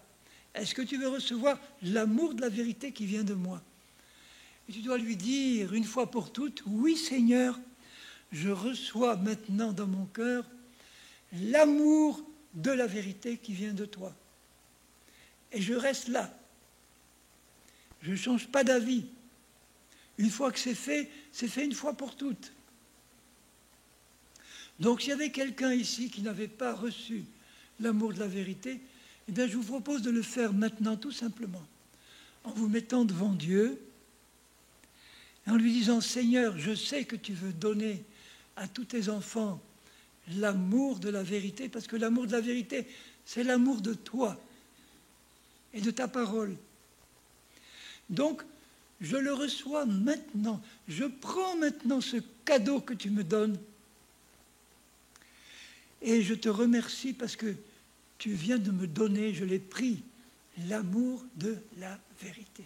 Speaker 1: Est-ce que tu veux recevoir l'amour de la vérité qui vient de moi? Et tu dois lui dire une fois pour toutes, oui Seigneur, je reçois maintenant dans mon cœur l'amour de la vérité qui vient de toi. Et je reste là. Je ne change pas d'avis. Une fois que c'est fait une fois pour toutes. Donc s'il y avait quelqu'un ici qui n'avait pas reçu l'amour de la vérité, eh bien je vous propose de le faire maintenant tout simplement, en vous mettant devant Dieu, et en lui disant, Seigneur, je sais que tu veux donner à tous tes enfants l'amour de la vérité, parce que l'amour de la vérité, c'est l'amour de toi et de ta parole. Donc, je le reçois maintenant. Je prends maintenant ce cadeau que tu me donnes. Et je te remercie parce que tu viens de me donner, je l'ai pris, l'amour de la vérité.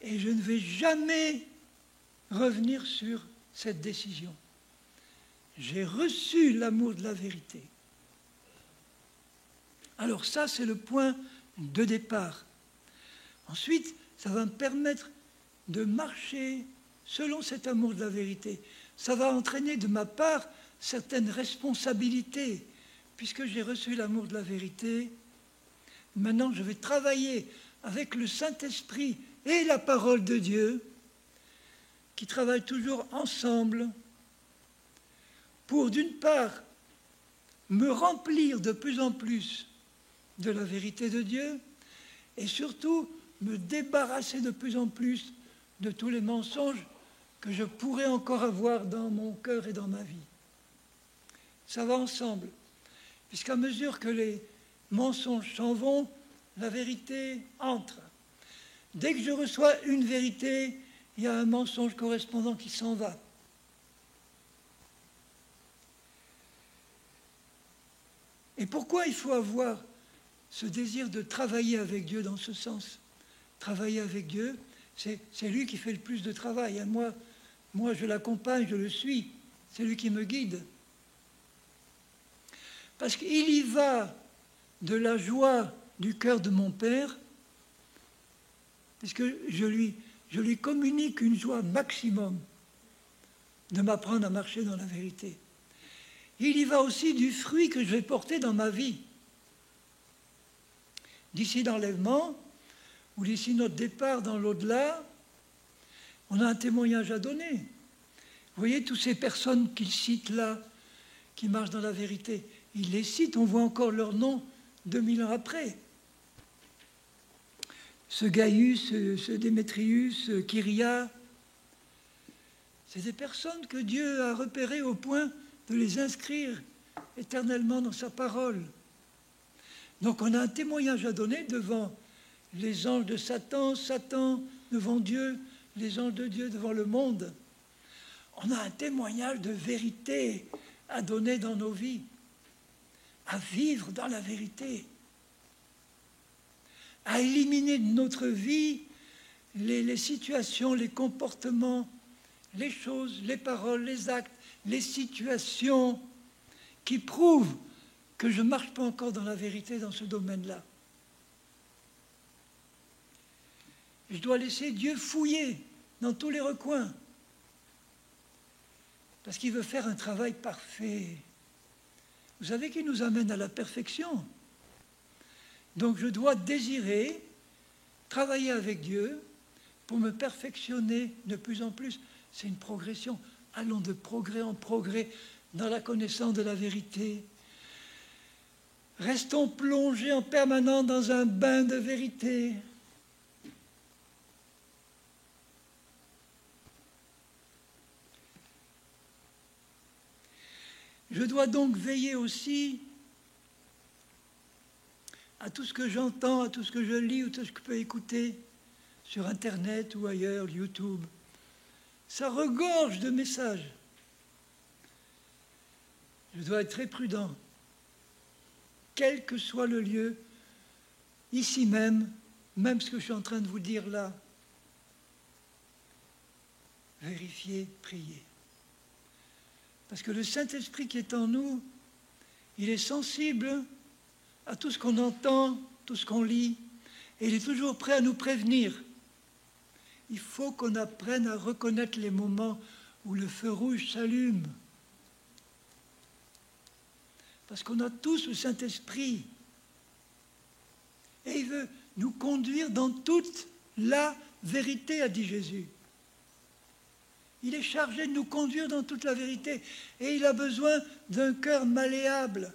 Speaker 1: Et je ne vais jamais revenir sur cette décision. J'ai reçu l'amour de la vérité. Alors ça, c'est le point de départ. Ensuite, ça va me permettre de marcher selon cet amour de la vérité. Ça va entraîner de ma part certaines responsabilités. Puisque j'ai reçu l'amour de la vérité, maintenant je vais travailler avec le Saint-Esprit et la parole de Dieu, qui travaillent toujours ensemble, pour d'une part me remplir de plus en plus de la vérité de Dieu, et surtout me débarrasser de plus en plus de tous les mensonges que je pourrais encore avoir dans mon cœur et dans ma vie. Ça va ensemble, puisqu'à mesure que les mensonges s'en vont, la vérité entre. Dès que je reçois une vérité, il y a un mensonge correspondant qui s'en va. Et pourquoi il faut avoir ce désir de travailler avec Dieu dans ce sens? Travailler avec Dieu, c'est lui qui fait le plus de travail. Et moi, je l'accompagne, je le suis. C'est lui qui me guide. Parce qu'il y va de la joie du cœur de mon Père, puisque je lui communique une joie maximum de m'apprendre à marcher dans la vérité. Il y va aussi du fruit que je vais porter dans ma vie. D'ici l'enlèvement, ou d'ici notre départ dans l'au-delà, on a un témoignage à donner. Vous voyez, toutes ces personnes qu'il cite là, qui marchent dans la vérité, il les cite, on voit encore leur nom 2000 ans après. Ce Gaius, ce Démétrius, ce Kyria, c'est des personnes que Dieu a repérées au point de les inscrire éternellement dans sa parole. Donc on a un témoignage à donner devant les anges de Satan, Satan devant Dieu, les anges de Dieu devant le monde. On a un témoignage de vérité à donner dans nos vies, à vivre dans la vérité, à éliminer de notre vie les situations, les comportements, les choses, les paroles, les actes, les situations qui prouvent que je ne marche pas encore dans la vérité dans ce domaine-là. Je dois laisser Dieu fouiller dans tous les recoins, parce qu'il veut faire un travail parfait. Vous savez qu'il nous amène à la perfection. Donc je dois désirer travailler avec Dieu pour me perfectionner de plus en plus. C'est une progression. Allons de progrès en progrès dans la connaissance de la vérité. Restons plongés en permanence dans un bain de vérité. Je dois donc veiller aussi à tout ce que j'entends, à tout ce que je lis, ou tout ce que je peux écouter sur Internet ou ailleurs, YouTube. Ça regorge de messages. Je dois être très prudent. Quel que soit le lieu, ici même ce que je suis en train de vous dire là, vérifiez, priez. Parce que le Saint-Esprit qui est en nous, il est sensible à tout ce qu'on entend, tout ce qu'on lit, et il est toujours prêt à nous prévenir. Il faut qu'on apprenne à reconnaître les moments où le feu rouge s'allume. Parce qu'on a tous le Saint-Esprit. Et il veut nous conduire dans toute la vérité, a dit Jésus. Il est chargé de nous conduire dans toute la vérité. Et il a besoin d'un cœur malléable,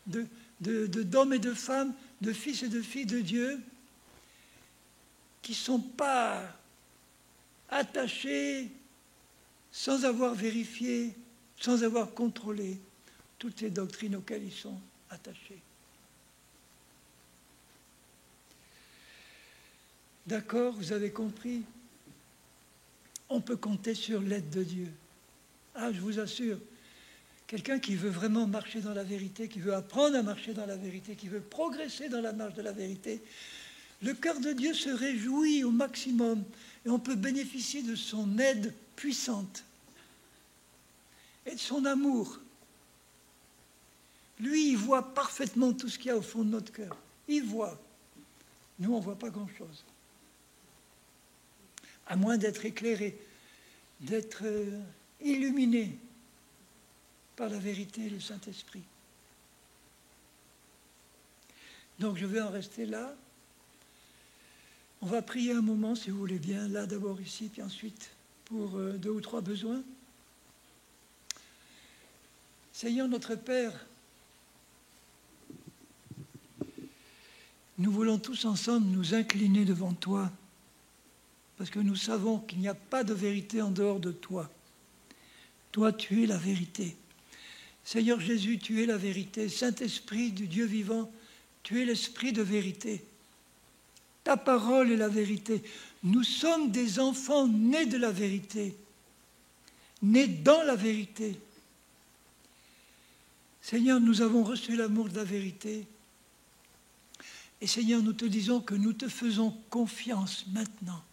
Speaker 1: d'hommes et de femmes, de fils et de filles de Dieu, qui ne sont pas attachés sans avoir vérifié, sans avoir contrôlé toutes les doctrines auxquelles ils sont attachés. D'accord, vous avez compris? On peut compter sur l'aide de Dieu. Ah, je vous assure, quelqu'un qui veut vraiment marcher dans la vérité, qui veut apprendre à marcher dans la vérité, qui veut progresser dans la marche de la vérité, le cœur de Dieu se réjouit au maximum et on peut bénéficier de son aide puissante et de son amour. Lui, il voit parfaitement tout ce qu'il y a au fond de notre cœur. Il voit. Nous, on ne voit pas grand-chose. À moins d'être éclairé, d'être illuminé par la vérité et le Saint-Esprit. Donc, je vais en rester là. On va prier un moment, si vous voulez bien, là d'abord ici, puis ensuite pour 2 ou 3 besoins. Seigneur notre Père, nous voulons tous ensemble nous incliner devant toi, parce que nous savons qu'il n'y a pas de vérité en dehors de toi. Toi, tu es la vérité. Seigneur Jésus, tu es la vérité. Saint-Esprit du Dieu vivant, tu es l'Esprit de vérité. Ta parole est la vérité. Nous sommes des enfants nés de la vérité, nés dans la vérité. Seigneur, nous avons reçu l'amour de la vérité. Et Seigneur, nous te disons que nous te faisons confiance maintenant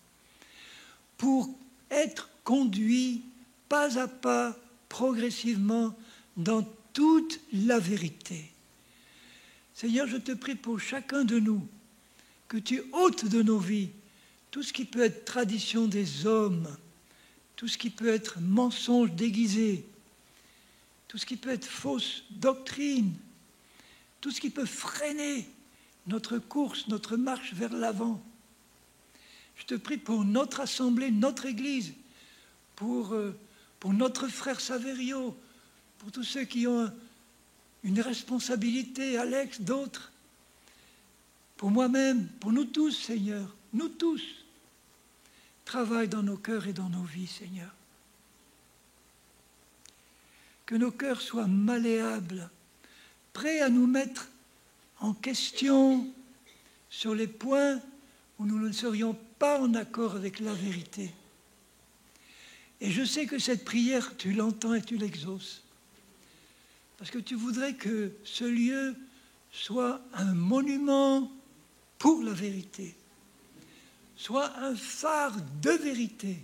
Speaker 1: pour être conduits pas à pas, progressivement, dans toute la vérité. Seigneur, je te prie pour chacun de nous, que tu ôtes de nos vies tout ce qui peut être tradition des hommes, tout ce qui peut être mensonge déguisé, tout ce qui peut être fausse doctrine, tout ce qui peut freiner notre course, notre marche vers l'avant. Je te prie pour notre assemblée, notre Église, pour notre frère Saverio, pour tous ceux qui ont une responsabilité, Alex, d'autres, pour moi-même, pour nous tous, Seigneur, nous tous. Travaille dans nos cœurs et dans nos vies, Seigneur. Que nos cœurs soient malléables, prêts à nous mettre en question sur les points où nous ne serions pas en accord avec la vérité. Et je sais que cette prière, tu l'entends et tu l'exauces. Parce que tu voudrais que ce lieu soit un monument pour la vérité, soit un phare de vérité.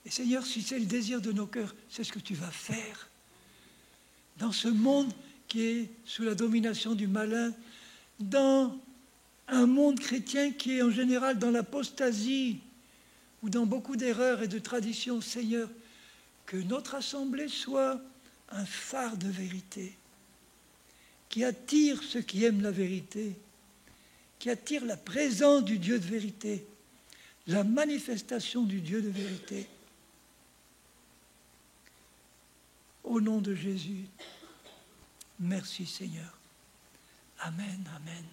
Speaker 1: Et Seigneur, si c'est le désir de nos cœurs, c'est ce que tu vas faire. Dans ce monde qui est sous la domination du malin, dans un monde chrétien qui est en général dans l'apostasie ou dans beaucoup d'erreurs et de traditions, Seigneur, que notre assemblée soit un phare de vérité, qui attire ceux qui aiment la vérité, qui attire la présence du Dieu de vérité, la manifestation du Dieu de vérité. Au nom de Jésus, merci Seigneur. Amen, amen.